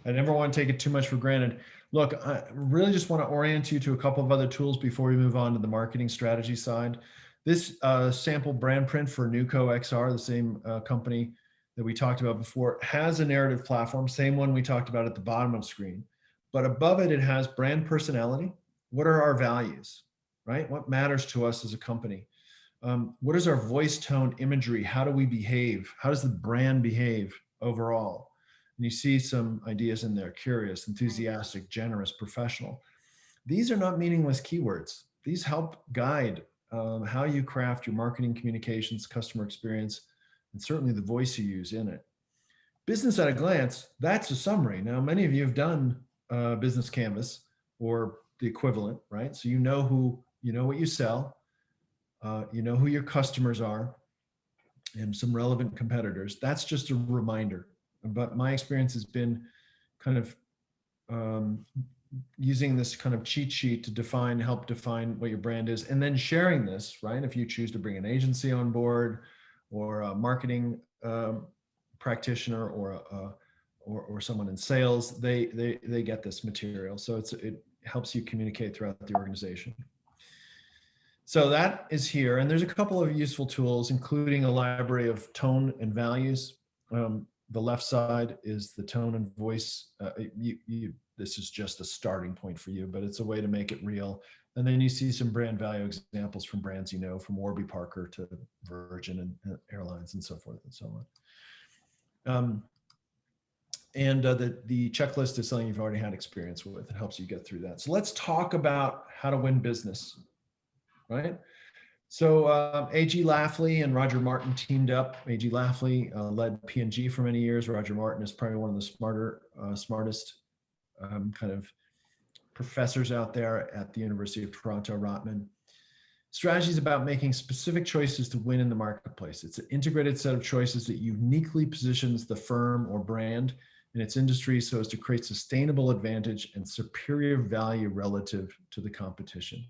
I never want to take it too much for granted. Look, I really just want to orient you to a couple of other tools before we move on to the marketing strategy side. This sample brand print for Nuco XR, the same company that we talked about before, has a narrative platform, same one we talked about at the bottom of the screen. But above it, it has brand personality. What are our values, right? What matters to us as a company? What is our voice, tone, imagery? How do we behave? How does the brand behave overall? And you see some ideas in there: curious, enthusiastic, generous, professional. These are not meaningless keywords. These help guide how you craft your marketing, communications, customer experience, and certainly the voice you use in it. Business at a glance, that's a summary. Now, many of you have done Business Canvas or the equivalent, right? So you know what you sell, you know who your customers are, and some relevant competitors. That's just a reminder. But my experience has been kind of using this kind of cheat sheet to help define what your brand is, and then sharing this, right? If you choose to bring an agency on board, or a marketing practitioner, or someone in sales, they get this material. So it helps you communicate throughout the organization. So that is here, and there's a couple of useful tools, including a library of tone and values. The left side is the tone and voice. This is just a starting point for you, but it's a way to make it real. And then you see some brand value examples from brands, from Warby Parker to Virgin and Airlines and so forth and so on. The checklist is something you've already had experience with. It helps you get through that. So let's talk about how to win business, right? So A.G. Lafley and Roger Martin teamed up. A.G. Lafley led P&G for many years. Roger Martin is probably one of the smartest kind of professors out there at the University of Toronto, Rotman. Strategy is about making specific choices to win in the marketplace. It's an integrated set of choices that uniquely positions the firm or brand in its industry so as to create sustainable advantage and superior value relative to the competition.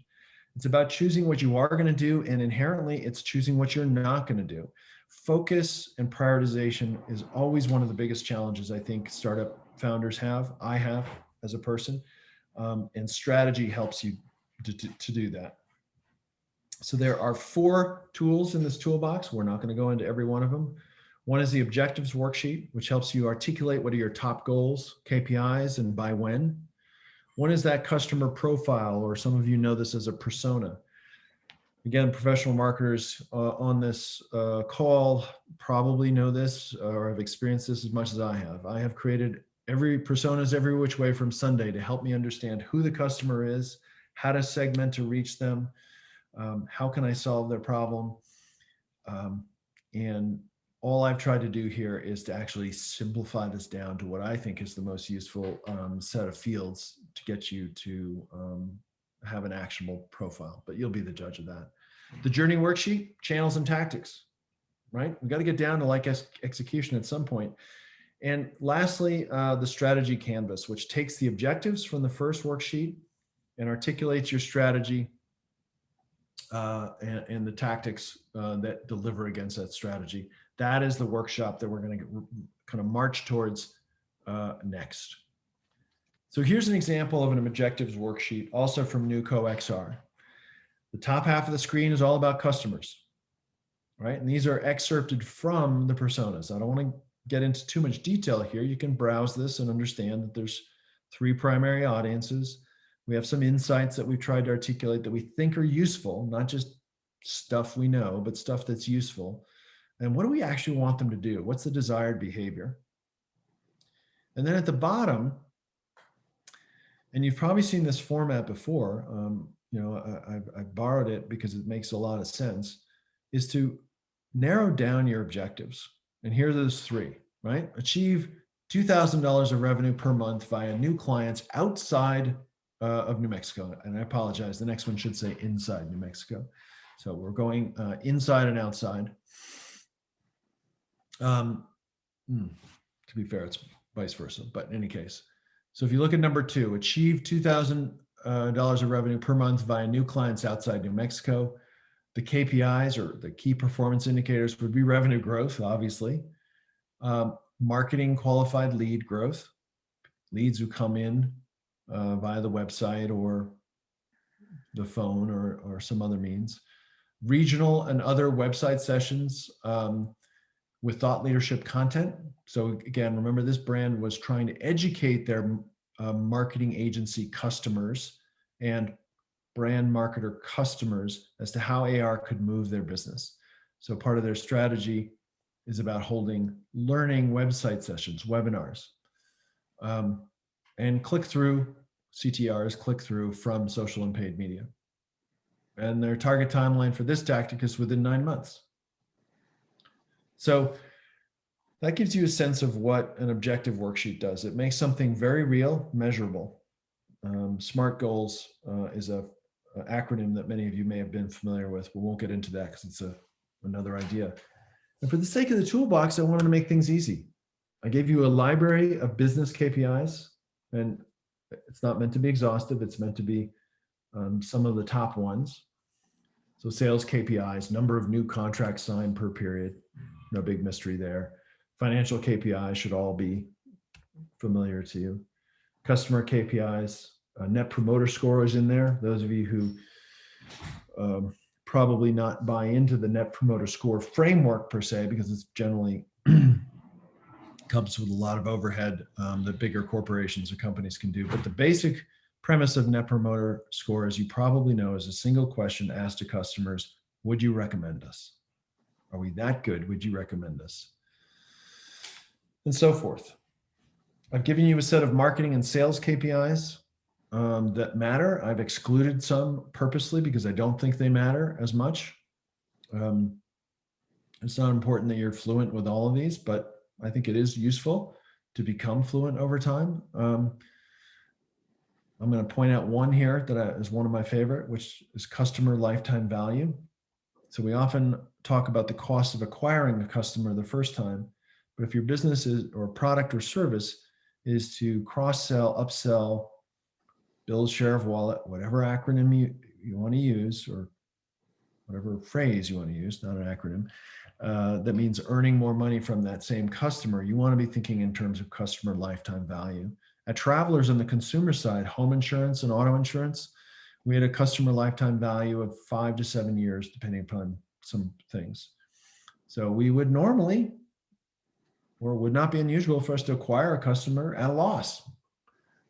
It's about choosing what you are going to do, and inherently it's choosing what you're not going to do. Focus and prioritization is always one of the biggest challenges I think startup founders have, I have as a person, and strategy helps you to do that. So there are 4 tools in this toolbox. We're not going to go into every one of them. One is the objectives worksheet, which helps you articulate what are your top goals, KPIs, and by when. One is that customer profile, or some of you know this as a persona. Again, professional marketers on this call probably know this or have experienced this as much as I have. I have created personas every which way from Sunday to help me understand who the customer is, how to segment to reach them, how can I solve their problem. And all I've tried to do here is to actually simplify this down to what I think is the most useful set of fields to get you to have an actionable profile, but you'll be the judge of that. The journey worksheet, channels and tactics, right? We got to get down to like execution at some point. And lastly, the strategy canvas, which takes the objectives from the first worksheet and articulates your strategy and the tactics that deliver against that strategy. That is the workshop that we're going to kind of march towards next. So here's an example of an objectives worksheet, also from Nuco XR. The top half of the screen is all about customers, right? And these are excerpted from the personas. I don't want to get into too much detail here. You can browse this and understand that there's 3 primary audiences. We have some insights that we've tried to articulate that we think are useful, not just stuff we know, but stuff that's useful. And what do we actually want them to do? What's the desired behavior? And then at the bottom, and you've probably seen this format before, I've borrowed it because it makes a lot of sense, is to narrow down your objectives. And here are those 3, right? Achieve $2,000 of revenue per month via new clients outside of New Mexico. And I apologize, the next one should say inside New Mexico. So we're going inside and outside. To be fair, it's vice versa, but in any case. So if you look at number 2, achieve $2,000 of revenue per month via new clients outside New Mexico. The KPIs, or the key performance indicators, would be revenue growth, obviously. Marketing qualified lead growth, leads who come in via the website or the phone or some other means. Regional and other website sessions with thought leadership content. So again, remember, this brand was trying to educate their marketing agency customers and brand marketer customers as to how AR could move their business. So part of their strategy is about holding learning website sessions, webinars, and click-through CTRs, click-through from social and paid media. And their target timeline for this tactic is within 9 months. So that gives you a sense of what an objective worksheet does. It makes something very real, measurable. SMART goals is an acronym that many of you may have been familiar with. We won't get into that because it's another idea. And for the sake of the toolbox, I wanted to make things easy. I gave you a library of business KPIs, and it's not meant to be exhaustive. It's meant to be some of the top ones. So sales KPIs, number of new contracts signed per period, no big mystery there. Financial KPIs should all be familiar to you. Customer KPIs, net promoter score is in there. Those of you who probably not buy into the net promoter score framework per se, because it's generally comes with a lot of overhead that bigger corporations or companies can do. But the basic premise of net promoter score, as you probably know, is a single question asked to customers: would you recommend us? Are we that good? Would you recommend us? And so forth. I've given you a set of marketing and sales KPIs that matter. I've excluded some purposely because I don't think they matter as much. It's not important that you're fluent with all of these, but I think it is useful to become fluent over time. I'm going to point out one here that is one of my favorite, which is customer lifetime value. So we often talk about the cost of acquiring a customer the first time, but if your business is, or product or service is to cross-sell, upsell, build share of wallet, whatever acronym you want to use, or whatever phrase you want to use, not an acronym, that means earning more money from that same customer, you want to be thinking in terms of customer lifetime value. At Travelers on the consumer side, home insurance and auto insurance, we had a customer lifetime value of 5 to 7 years, depending upon some things. So we would normally, or would not be unusual for us to acquire a customer at a loss.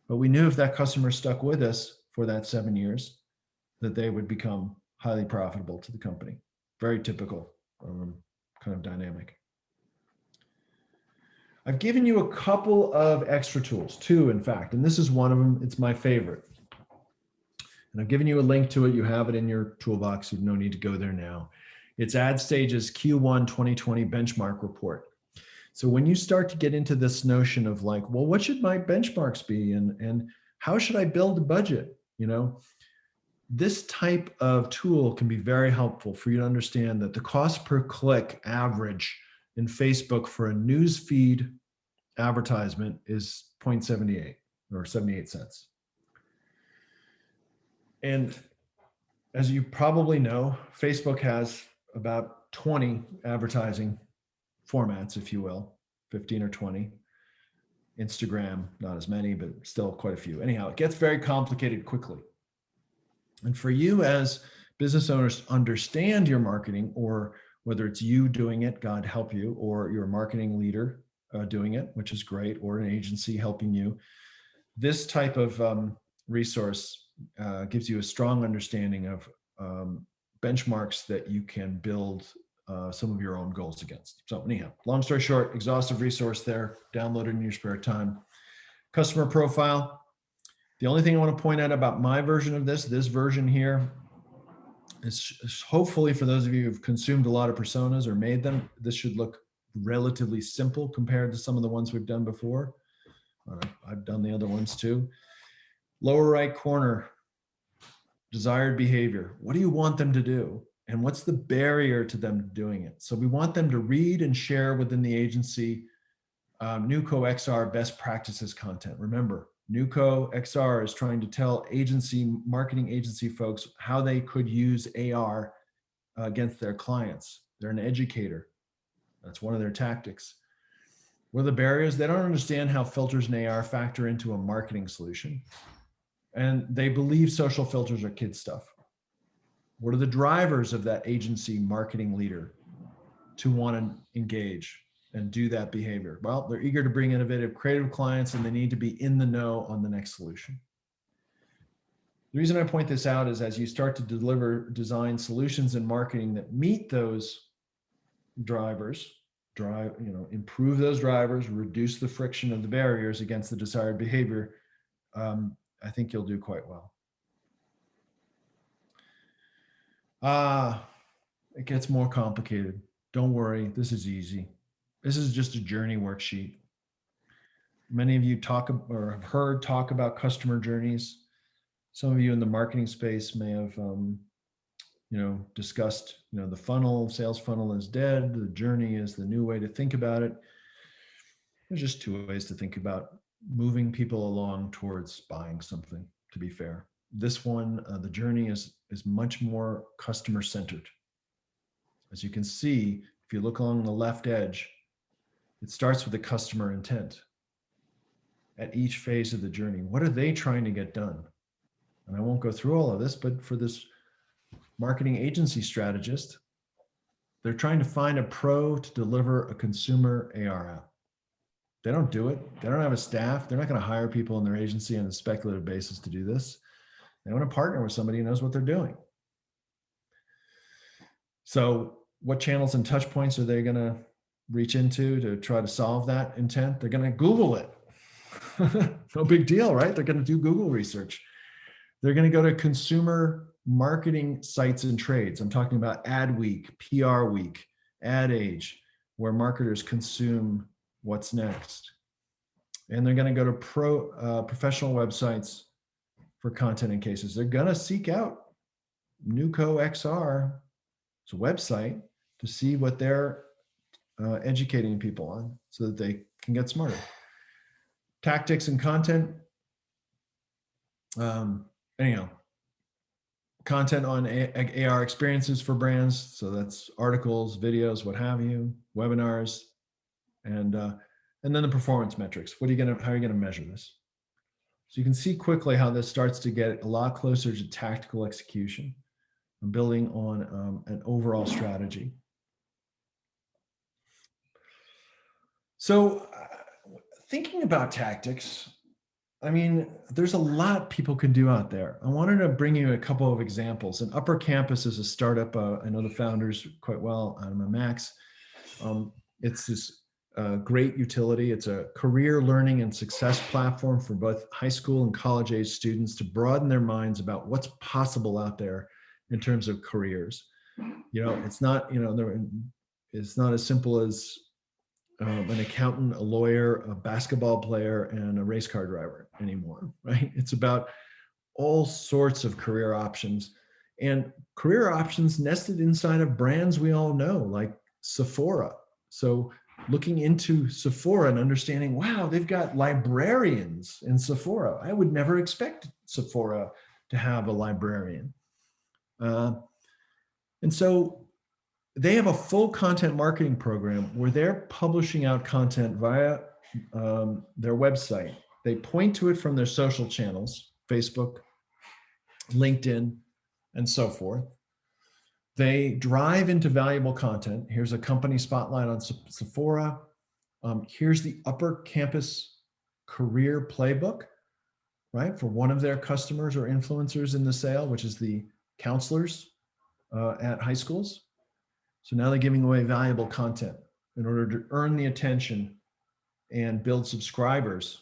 But we knew if that customer stuck with us for that 7 years, that they would become highly profitable to the company. Very typical kind of dynamic. I've given you a couple of extra tools, 2 in fact, and this is one of them. It's my favorite. And I've given you a link to it. You have it in your toolbox. You have no need to go there now. It's AdStage's Q1 2020 benchmark report. So when you start to get into this notion of like, well, what should my benchmarks be? And how should I build a budget? You know, this type of tool can be very helpful for you to understand that the cost per click average in Facebook for a news feed advertisement is 0.78 or 78 cents. And as you probably know, Facebook has about 20 advertising formats, if you will, 15 or 20. Instagram, not as many, but still quite a few. Anyhow, it gets very complicated quickly. And for you as business owners to understand your marketing, or whether it's you doing it, God help you, or your marketing leader doing it, which is great, or an agency helping you, this type of resource gives you a strong understanding of benchmarks that you can build some of your own goals against. So anyhow, long story short, exhaustive resource there, download it in your spare time. Customer profile. The only thing I want to point out about my version of this version here is hopefully for those of you who've consumed a lot of personas or made them, this should look relatively simple compared to some of the ones we've done before. I've done the other ones too. Lower right corner, desired behavior. What do you want them to do? And what's the barrier to them doing it? So we want them to read and share within the agency Nuco XR best practices content. Remember, Nuco XR is trying to tell marketing agency folks how they could use AR against their clients. They're an educator. That's one of their tactics. What are the barriers? They don't understand how filters and AR factor into a marketing solution. And they believe social filters are kid stuff. What are the drivers of that agency marketing leader to want to engage and do that behavior? Well, they're eager to bring innovative, creative clients, and they need to be in the know on the next solution. The reason I point this out is as you start to design solutions in marketing that meet those drivers, improve those drivers, reduce the friction of the barriers against the desired behavior, I think you'll do quite well. It gets more complicated. Don't worry, this is easy. This is just a journey worksheet. Many of you talk or have heard talk about customer journeys. Some of you in the marketing space may have, discussed, the funnel, sales funnel is dead. The journey is the new way to think about it. There's just 2 ways to think about moving people along towards buying something, to be fair. This one, the journey is much more customer centered. As you can see, if you look along the left edge, it starts with the customer intent. At each phase of the journey, what are they trying to get done? And I won't go through all of this, but for this marketing agency strategist, they're trying to find a pro to deliver a consumer AR app. They don't do it. They don't have a staff. They're not going to hire people in their agency on a speculative basis to do this. They want to partner with somebody who knows what they're doing. So what channels and touch points are they going to reach into to try to solve that intent? They're going to Google it. No big deal, right? They're going to do Google research. They're going to go to consumer marketing sites and trades. I'm talking about Adweek, PR Week, Ad Age, where marketers consume what's next. And they're going to go to professional websites for content and cases. They're going to seek out Nuco XR's website to see what they're educating people on so that they can get smarter. Tactics and content. Anyhow, content on AR experiences for brands. So that's articles, videos, what have you, webinars, and then the performance metrics. How are you gonna measure this? So you can see quickly how this starts to get a lot closer to tactical execution and building on an overall strategy. So thinking about tactics, I mean, there's a lot people can do out there. I wanted to bring you a couple of examples. And Upper Campus is a startup. I know the founders quite well. I'm a Max. It's this great utility. It's a career learning and success platform for both high school and college age students to broaden their minds about what's possible out there in terms of careers. You know, it's not, it's not as simple as an accountant, a lawyer, a basketball player, and a race car driver anymore, right? It's about all sorts of career options, and career options nested inside of brands we all know, like Sephora. So looking into Sephora and understanding, wow, they've got librarians in Sephora. I would never expect Sephora to have a librarian. And so they have a full content marketing program where they're publishing out content via their website. They point to it from their social channels, Facebook, LinkedIn, and so forth. They drive into valuable content. Here's a company spotlight on Sephora. Here's the Upper Campus career playbook, right? For one of their customers or influencers in the sale, which is the counselors at high schools. So now they're giving away valuable content in order to earn the attention and build subscribers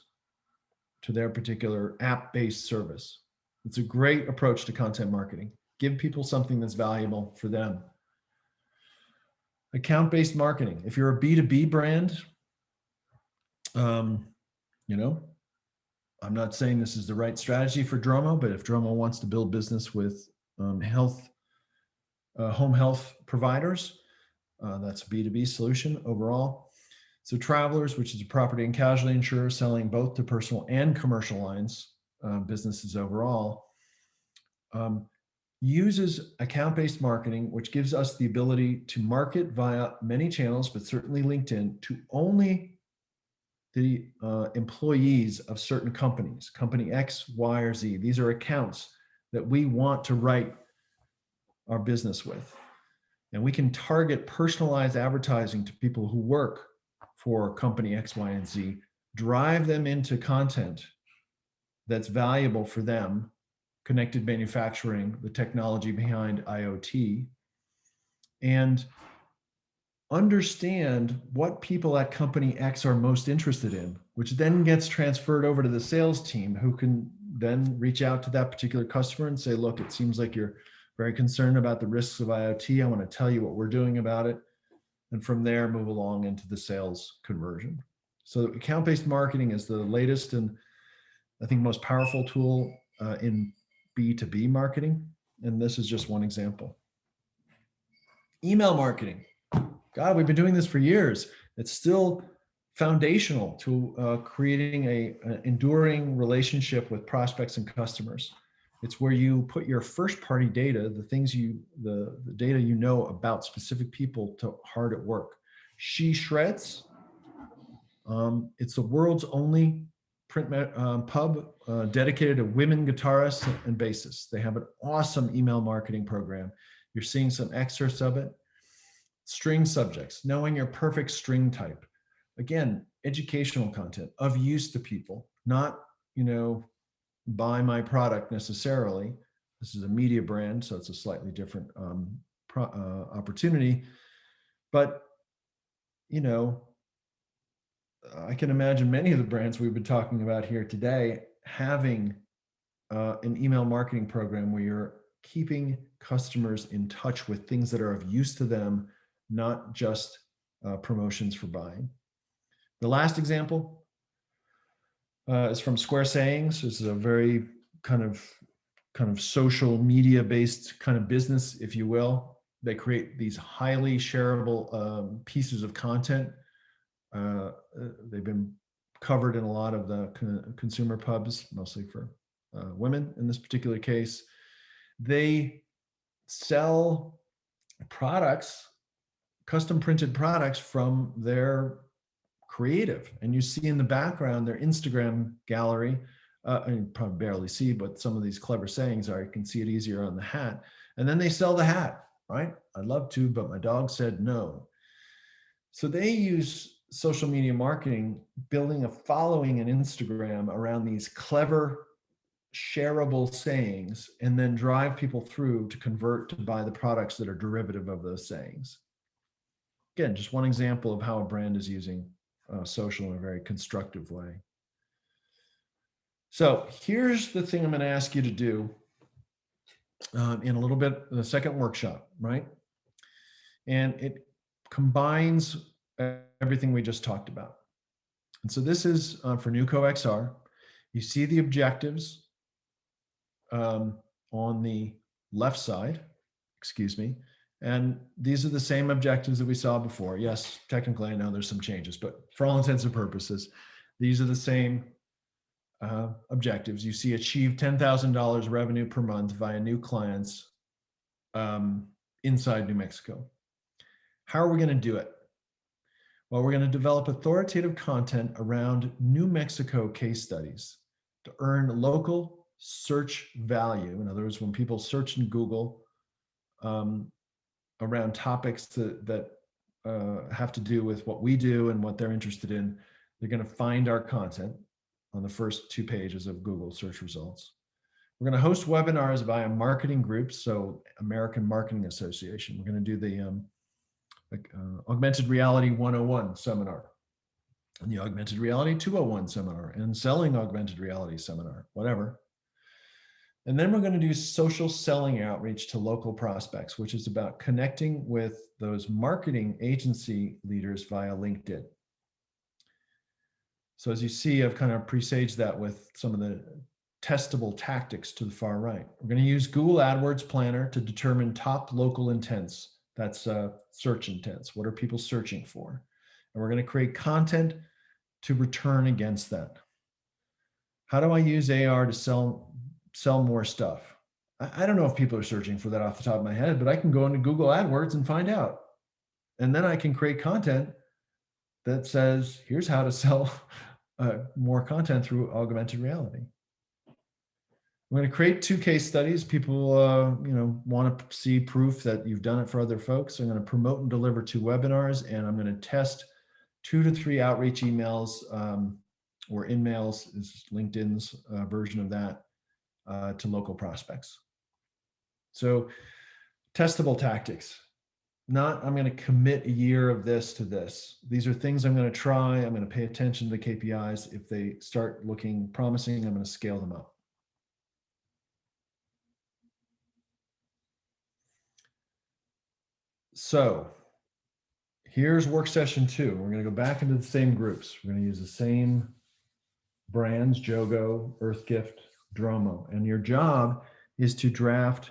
to their particular app-based service. It's a great approach to content marketing. Give people something that's valuable for them. Account-based marketing. If you're a B2B brand, I'm not saying this is the right strategy for Dromo, but if Dromo wants to build business with home health providers, that's a B2B solution overall. So Travelers, which is a property and casualty insurer selling both to personal and commercial lines businesses overall, uses account-based marketing, which gives us the ability to market via many channels, but certainly LinkedIn, to only the employees of certain companies, company X, Y, or Z. These are accounts that we want to write our business with. And we can target personalized advertising to people who work for company X, Y, and Z, drive them into content that's valuable for them, connected manufacturing, the technology behind IoT, and understand what people at company X are most interested in, which then gets transferred over to the sales team, who can then reach out to that particular customer and say, look, it seems like you're very concerned about the risks of IoT. I want to tell you what we're doing about it. And from there, move along into the sales conversion. So account-based marketing is the latest and I think most powerful tool in B2B marketing. And this is just one example. Email marketing. God, we've been doing this for years. It's still foundational to creating an enduring relationship with prospects and customers. It's where you put your first party data, the data you know about specific people, to hard at work. She Shreds. It's the world's only print pub dedicated to women guitarists and bassists. They have an awesome email marketing program. You're seeing some excerpts of it. String subjects, knowing your perfect string type. Again, educational content of use to people, not, buy my product necessarily. This is a media brand, so it's a slightly different opportunity. But, I can imagine many of the brands we've been talking about here today having an email marketing program where you're keeping customers in touch with things that are of use to them, not just promotions for buying. The last example is from Square Sayings. This is a very kind of social media based kind of business, if you will. They create these highly shareable pieces of content. They've been covered in a lot of the consumer pubs, mostly for women in this particular case. They sell products, custom printed products from their creative. And you see in the background their Instagram gallery. And you probably barely see, but some of these clever sayings are, you can see it easier on the hat. And then they sell the hat, right? I'd love to, but my dog said no. So they use social media marketing, building a following in Instagram around these clever, shareable sayings, and then drive people through to convert to buy the products that are derivative of those sayings. Again, just one example of how a brand is using social in a very constructive way. So here's the thing I'm going to ask you to do in a little bit, the second workshop, right? And it combines everything we just talked about. And so this is for Nuco XR. You see the objectives on the left side, excuse me. And these are the same objectives that we saw before. Yes, technically I know there's some changes, but for all intents and purposes, these are the same objectives. You see achieve $10,000 revenue per month via new clients inside New Mexico. How are we going to do it? Well, we're going to develop authoritative content around New Mexico case studies to earn local search value. In other words, when people search in Google around topics that have to do with what we do and what they're interested in, they're going to find our content on the first 2 pages of Google search results. We're going to host webinars via marketing groups, so American Marketing Association. We're going to do the Augmented Reality 101 seminar, and the Augmented Reality 201 seminar, and Selling Augmented Reality seminar, whatever. And then we're going to do social selling outreach to local prospects, which is about connecting with those marketing agency leaders via LinkedIn. So as you see, I've kind of presaged that with some of the testable tactics to the far right. We're going to use Google AdWords Planner to determine top local intents. That's search intents. What are people searching for? And we're going to create content to return against that. How do I use AR to sell more stuff? I don't know if people are searching for that off the top of my head, but I can go into Google AdWords and find out. And then I can create content that says, here's how to sell more content through augmented reality. I'm going to create 2 case studies. People, want to see proof that you've done it for other folks. I'm going to promote and deliver 2 webinars, and I'm going to test 2 to 3 outreach emails or in-mails is LinkedIn's version of that to local prospects. So testable tactics. Not, I'm going to commit a year of this to this. These are things I'm going to try. I'm going to pay attention to the KPIs. If they start looking promising, I'm going to scale them up. So here's work session 2. We're going to go back into the same groups. We're going to use the same brands, Jogo, Earthgift, Dromo. And your job is to draft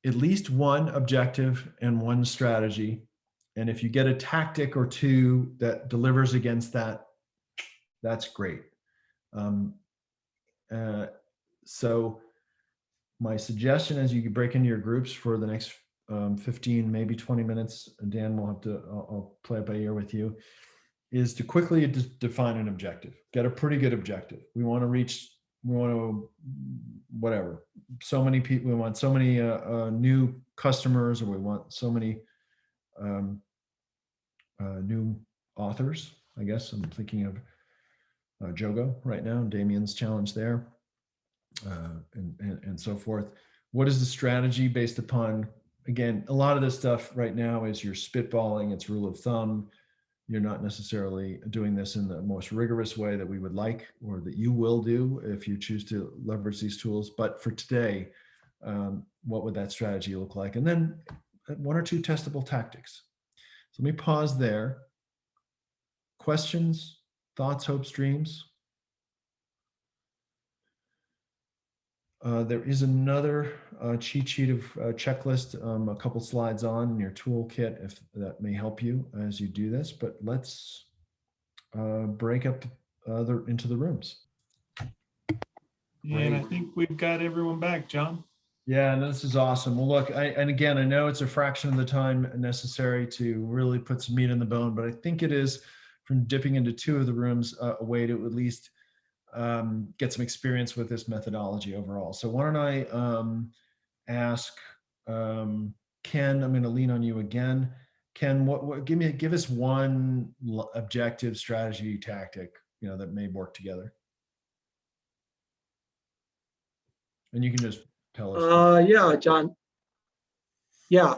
at least 1 objective and 1 strategy. And if you get a tactic or 2 that delivers against that, that's great. So my suggestion is you break into your groups for the next 15, maybe 20 minutes. Dan will have to, I'll play it by ear with you, is to quickly define an objective. Get a pretty good objective. We want to whatever, so many people, we want so many new customers, or we want so many new authors. I guess I'm thinking of Jogo right now, Damien's challenge there, and so forth. What is the strategy based upon, again, a lot of this stuff right now is you're spitballing, it's rule of thumb. You're not necessarily doing this in the most rigorous way that we would like, or that you will do if you choose to leverage these tools. But for today, what would that strategy look like? And then 1 or 2 testable tactics. So let me pause there. Questions, thoughts, hopes, dreams? There is another cheat sheet of checklist, a couple slides on in your toolkit, if that may help you as you do this. But let's break up into the rooms. And I Great. think we've got everyone back, John. Yeah, and this is awesome. Well, look, and again, I know it's a fraction of the time necessary to really put some meat in the bone, but I think it is, from dipping into two of the rooms, a way to at least get some experience with this methodology overall. So why don't I ask Ken? I'm going to lean on you again. Ken, what give us one objective strategy tactic, that may work together, and you can just tell us. Yeah, John. Yeah,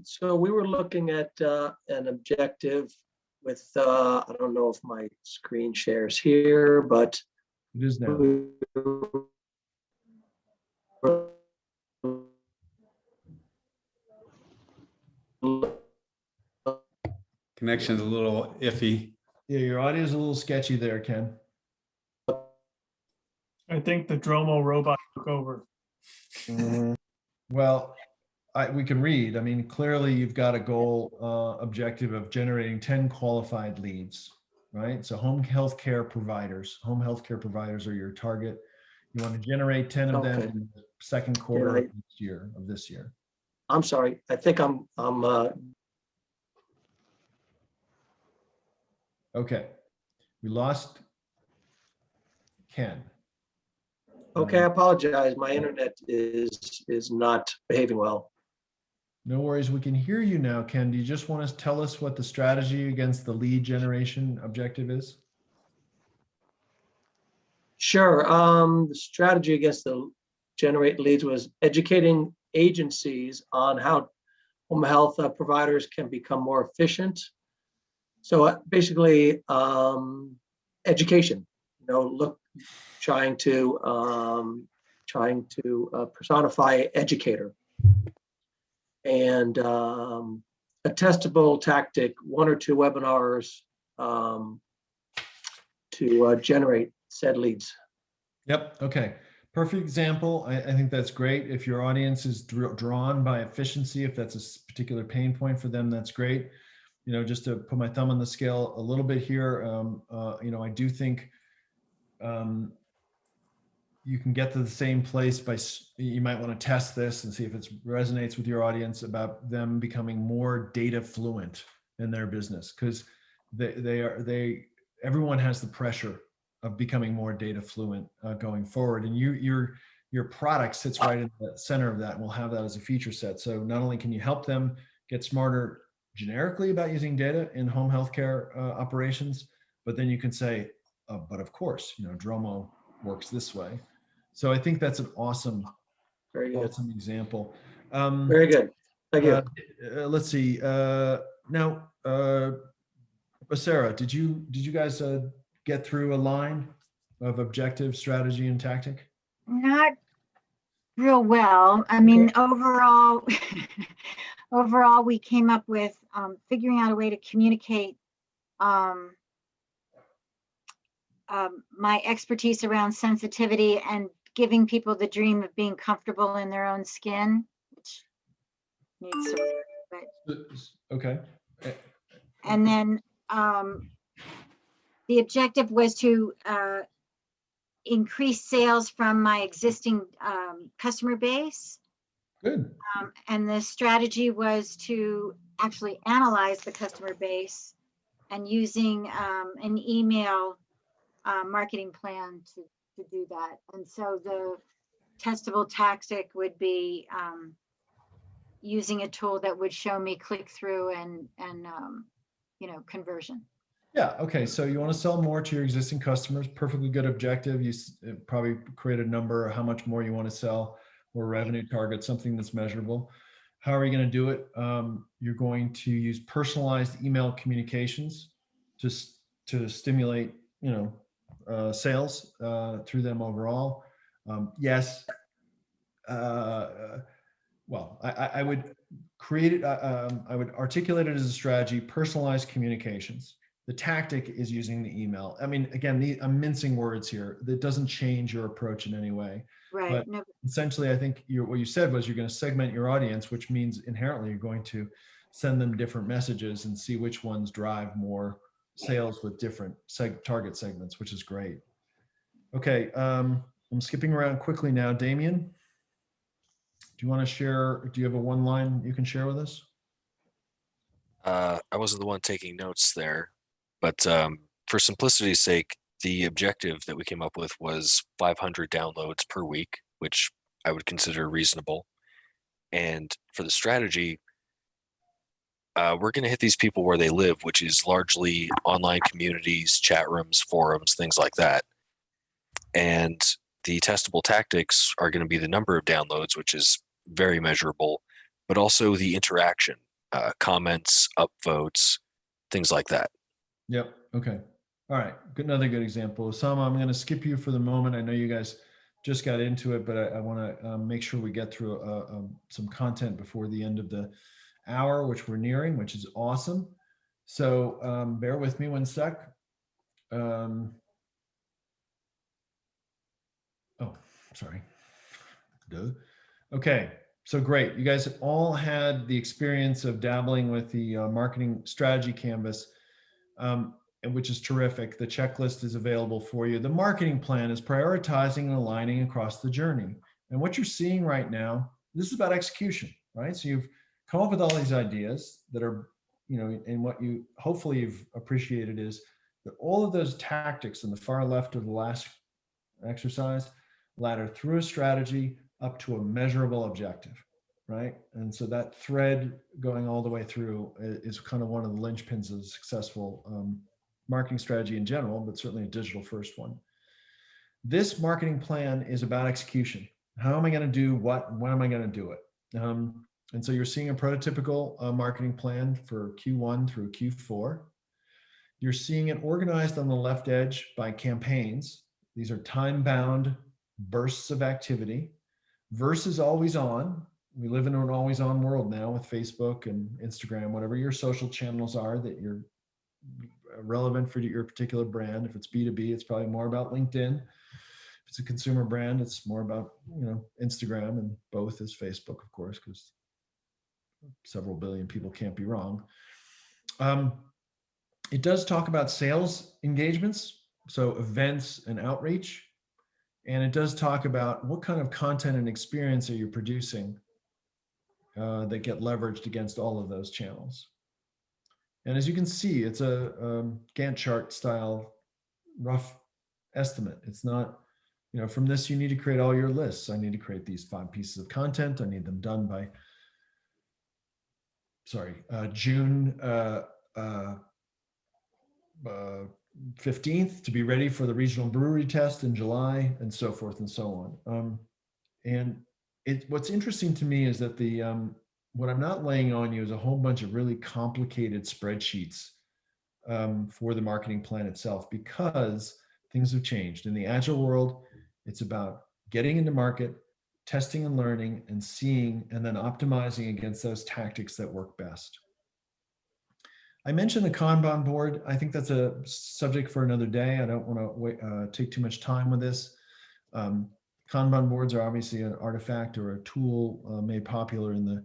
so we were looking at an objective with, I don't know if my screen shares here, but It is now. Connection's a little iffy. Yeah, your audio is a little sketchy there, Ken. I think the Dromo robot took over. Well, we can read. I mean, clearly you've got a goal objective of generating 10 qualified leads, right? So home healthcare providers are your target. You want to generate 10 of them Okay. in the second quarter of this year. I'm sorry, I think I'm Okay. We lost Ken. okay, I apologize. My internet is not behaving well. No worries. We can hear you now, Ken. Do you just want to tell us what the strategy against the lead generation objective is? Sure. The strategy against the generate leads was educating agencies on how home health providers can become more efficient. So basically, education. Trying to personify educator, and a testable tactic, 1 or 2 webinars to generate said leads. Yep. Okay. Perfect example. I think that's great. If your audience is drawn by efficiency, if that's a particular pain point for them, that's great. Just to put my thumb on the scale a little bit here, I do think you can get to the same place you might want to test this and see if it resonates with your audience about them becoming more data fluent in their business, because everyone has the pressure of becoming more data fluent going forward, and your product sits right in the center of that and will have that as a feature set. So not only can you help them get smarter generically about using data in home healthcare operations, but then you can say, but of course, Dromo works this way. So I think that's an awesome example. Very good. Thank you. Let's see. Now, Sarah, did you guys get through a line of objective, strategy, and tactic? Not real well. I mean, overall, we came up with figuring out a way to communicate my expertise around sensitivity and giving people the dream of being comfortable in their own skin, which needs some work, but okay. And then the objective was to increase sales from my existing customer base. Good. And the strategy was to actually analyze the customer base and using an email marketing plan to do that. And so the testable tactic would be using a tool that would show me click through and conversion. Yeah. Okay. So you want to sell more to your existing customers. Perfectly good objective. You probably create a number, how much more you want to sell, or revenue target, something that's measurable. How are you going to do it? You're going to use personalized email communications to stimulate, sales through them overall. Yes. Well, I would create it. I would articulate it as a strategy, personalized communications. The tactic is using the email. I mean, again, I'm mincing words here. That doesn't change your approach in any way. Right. But no. Essentially, I think what you said was you're going to segment your audience, which means inherently you're going to send them different messages and see which ones drive more sales with different target segments, which is great. Okay. I'm skipping around quickly now. Damien, do you want to share? Do you have a one line you can share with us? I wasn't the one taking notes there, but for simplicity's sake, the objective that we came up with was 500 downloads per week, which I would consider reasonable. And for the strategy, we're going to hit these people where they live, which is largely online communities, chat rooms, forums, things like that. And the testable tactics are going to be the number of downloads, which is very measurable, but also the interaction, comments, upvotes, things like that. Yep. Okay. All right. Good. Another good example. Osama, I'm going to skip you for the moment. I know you guys just got into it, but I want to make sure we get through some content before the end of the hour, which we're nearing, which is awesome. So bear with me one sec. Oh, sorry. Duh. Okay. So great. You guys all had the experience of dabbling with the marketing strategy canvas, which is terrific. The checklist is available for you. The marketing plan is prioritizing and aligning across the journey. And what you're seeing right now, this is about execution, right? So you've come up with all these ideas that are, and what you hopefully you've appreciated is that all of those tactics in the far left of the last exercise ladder through a strategy up to a measurable objective, right? And so that thread going all the way through is kind of one of the linchpins of successful marketing strategy in general, but certainly a digital first one. This marketing plan is about execution. How am I going to do what? When am I going to do it? And so you're seeing a prototypical marketing plan for Q1 through Q4. You're seeing it organized on the left edge by campaigns. These are time-bound bursts of activity versus always on. We live in an always on world now with Facebook and Instagram, whatever your social channels are that you're relevant for your particular brand. If it's B2B, it's probably more about LinkedIn. If it's a consumer brand, it's more about, Instagram, and both is Facebook, of course, because several billion people can't be wrong. It does talk about sales engagements, so events and outreach. And it does talk about what kind of content and experience are you producing that get leveraged against all of those channels. And as you can see, it's a Gantt chart style rough estimate. It's not, from this, you need to create all your lists. I need to create these 5 pieces of content. I need them done by, June 15th to be ready for the regional brewery test in July, and so forth and so on. And what's interesting to me is that what I'm not laying on you is a whole bunch of really complicated spreadsheets for the marketing plan itself, because things have changed. In the Agile world, it's about getting into market, testing and learning, and seeing, and then optimizing against those tactics that work best. I mentioned the Kanban board. I think that's a subject for another day. I don't want to take too much time with this. Kanban boards are obviously an artifact or a tool made popular in the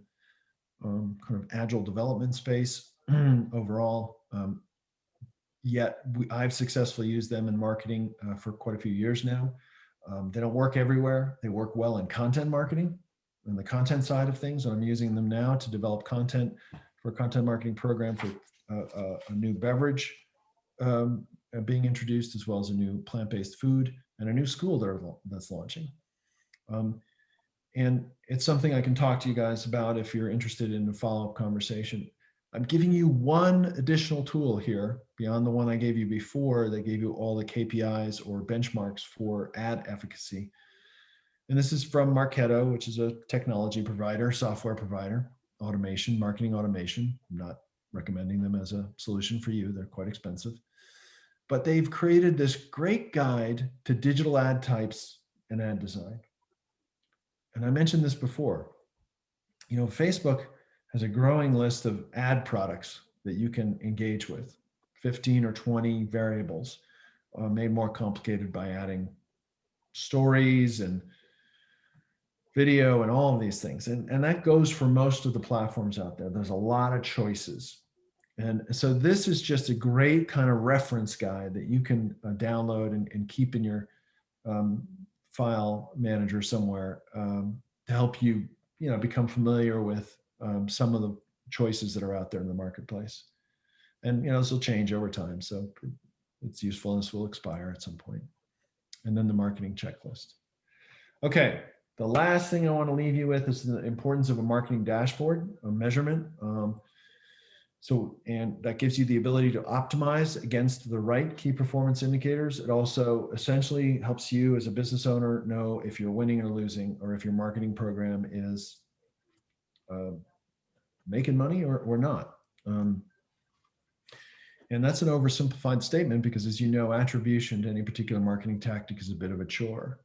kind of agile development space overall. Yet I've successfully used them in marketing for quite a few years now. They don't work everywhere. They work well in content marketing and the content side of things. And I'm using them now to develop content for a content marketing program for a new beverage being introduced, as well as a new plant-based food and a new school that's launching. And it's something I can talk to you guys about if you're interested in a follow-up conversation. I'm giving you one additional tool here beyond the one I gave you before that gave you all the KPIs or benchmarks for ad efficacy. And this is from Marketo, which is a technology provider, software provider, automation, marketing automation. I'm not recommending them as a solution for you. They're quite expensive. But they've created this great guide to digital ad types and ad design. And I mentioned this before. Facebook has a growing list of ad products that you can engage with, 15 or 20 variables, made more complicated by adding stories and video and all of these things. And that goes for most of the platforms out there. There's a lot of choices. And so this is just a great kind of reference guide that you can download and keep in your file manager somewhere to help you, become familiar with some of the choices that are out there in the marketplace. And, this will change over time. So its usefulness will expire at some point. And then the marketing checklist. Okay. The last thing I want to leave you with is the importance of a marketing dashboard, a measurement. And that gives you the ability to optimize against the right key performance indicators. It also essentially helps you as a business owner know if you're winning or losing, or if your marketing program is making money or not. And that's an oversimplified statement because, as you know, attribution to any particular marketing tactic is a bit of a chore.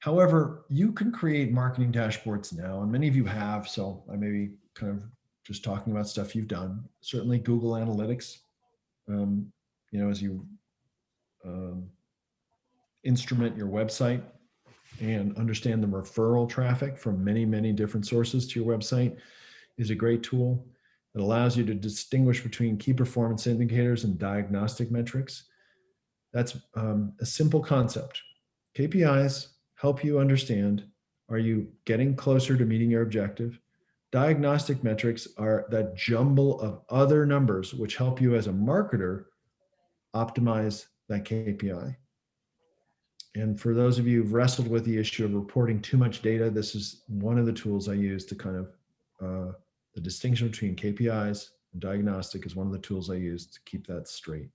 However, you can create marketing dashboards now, and many of you have, so I may be kind of just talking about stuff you've done. Certainly Google Analytics, as you instrument your website and understand the referral traffic from many, many different sources to your website is a great tool. It allows you to distinguish between key performance indicators and diagnostic metrics. That's a simple concept. KPIs help you understand, are you getting closer to meeting your objective? Diagnostic metrics are that jumble of other numbers which help you as a marketer optimize that KPI. And for those of you who've wrestled with the issue of reporting too much data, this is one of the tools I use to kind of, the distinction between KPIs and diagnostic is one of the tools I use to keep that straight.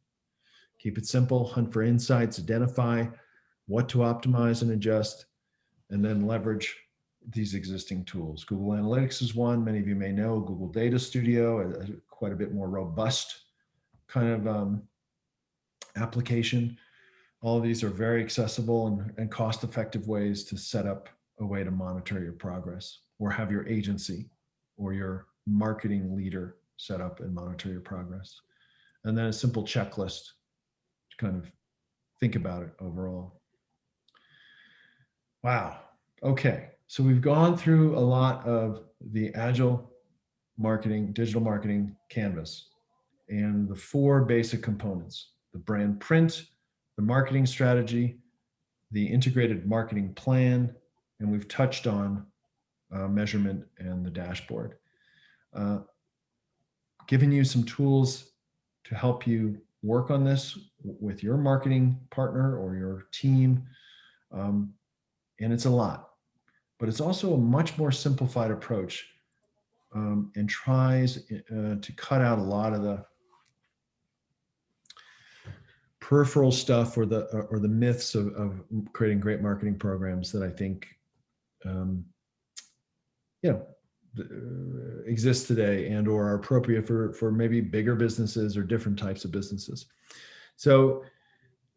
Keep it simple, hunt for insights, identify what to optimize and adjust, and then leverage these existing tools. Google Analytics is one. Many of you may know Google Data Studio, quite a bit more robust kind of application. All of these are very accessible and cost-effective ways to set up a way to monitor your progress, or have your agency or your marketing leader set up and monitor your progress. And then a simple checklist to kind of think about it overall. Wow. Okay. So we've gone through a lot of the Agile marketing, digital marketing canvas, and the 4 basic components: the brand print, the marketing strategy, the integrated marketing plan, and we've touched on measurement and the dashboard. Giving you some tools to help you work on this with your marketing partner or your team. And it's a lot, but it's also a much more simplified approach, and tries to cut out a lot of the peripheral stuff or the myths of creating great marketing programs that I think exist today and or are appropriate for maybe bigger businesses or different types of businesses. So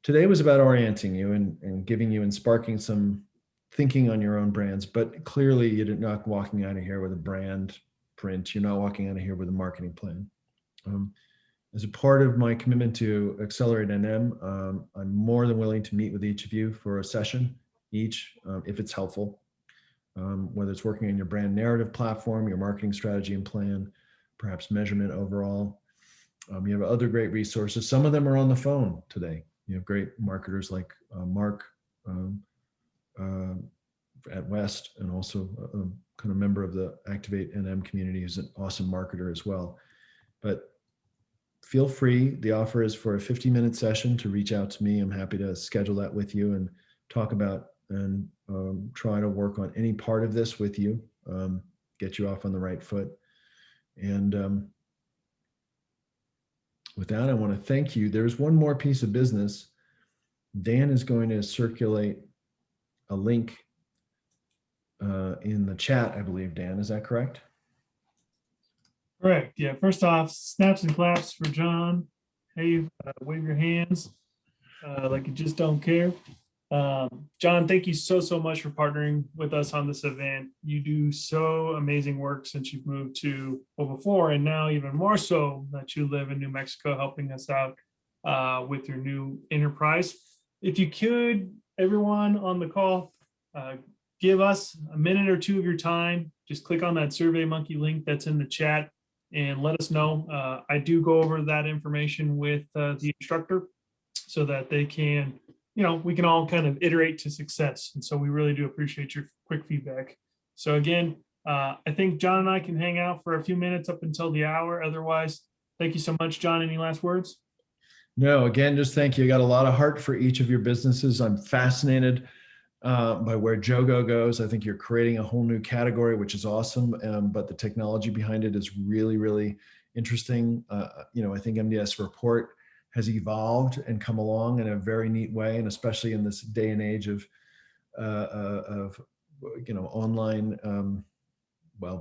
today was about orienting you and giving you and sparking some thinking on your own brands, but clearly you're not walking out of here with a brand print. You're not walking out of here with a marketing plan. As a part of my commitment to Accelerate NM, I'm more than willing to meet with each of you for a session each, if it's helpful, whether it's working on your brand narrative platform, your marketing strategy and plan, perhaps measurement overall. You have other great resources. Some of them are on the phone today. You have great marketers like Mark at West, and also a kind of member of the Activate NM community, who's an awesome marketer as well. But feel free. The offer is for a 50-minute session to reach out to me. I'm happy to schedule that with you and talk about and try to work on any part of this with you, get you off on the right foot. And with that, I want to thank you. There's one more piece of business. Dan is going to circulate a link in the chat, I believe. Dan, is that correct? Correct. Yeah. First off, snaps and claps for John. Hey, wave your hands like you just don't care. John, thank you so much for partnering with us on this event. You do so amazing work since you've moved to, well, before and now even more so that you live in New Mexico, helping us out with your new enterprise. If you could, everyone on the call, give us a minute or two of your time. Just click on that SurveyMonkey link that's in the chat and let us know. I do go over that information with the instructor so that they can, we can all kind of iterate to success. And so we really do appreciate your quick feedback. So again, I think John and I can hang out for a few minutes up until the hour. Otherwise, thank you so much, John. Any last words? No, again, just thank you. I got a lot of heart for each of your businesses. I'm fascinated by where Jogo goes. I think you're creating a whole new category, which is awesome. But the technology behind it is really, really interesting. I think MDS Report has evolved and come along in a very neat way, and especially in this day and age of online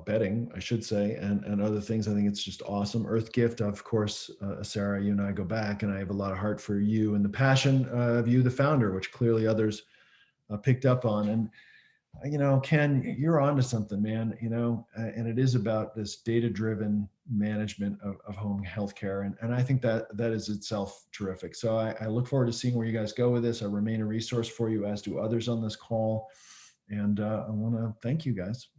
betting, I should say, and other things. I think it's just awesome. Earth Gift, of course, Sarah, you and I go back, and I have a lot of heart for you and the passion of you, the founder, which clearly others picked up on. And Ken, you're onto something, man. And it is about this data-driven management of home healthcare, and I think that is itself terrific. So I look forward to seeing where you guys go with this. I remain a resource for you, as do others on this call, and I want to thank you guys.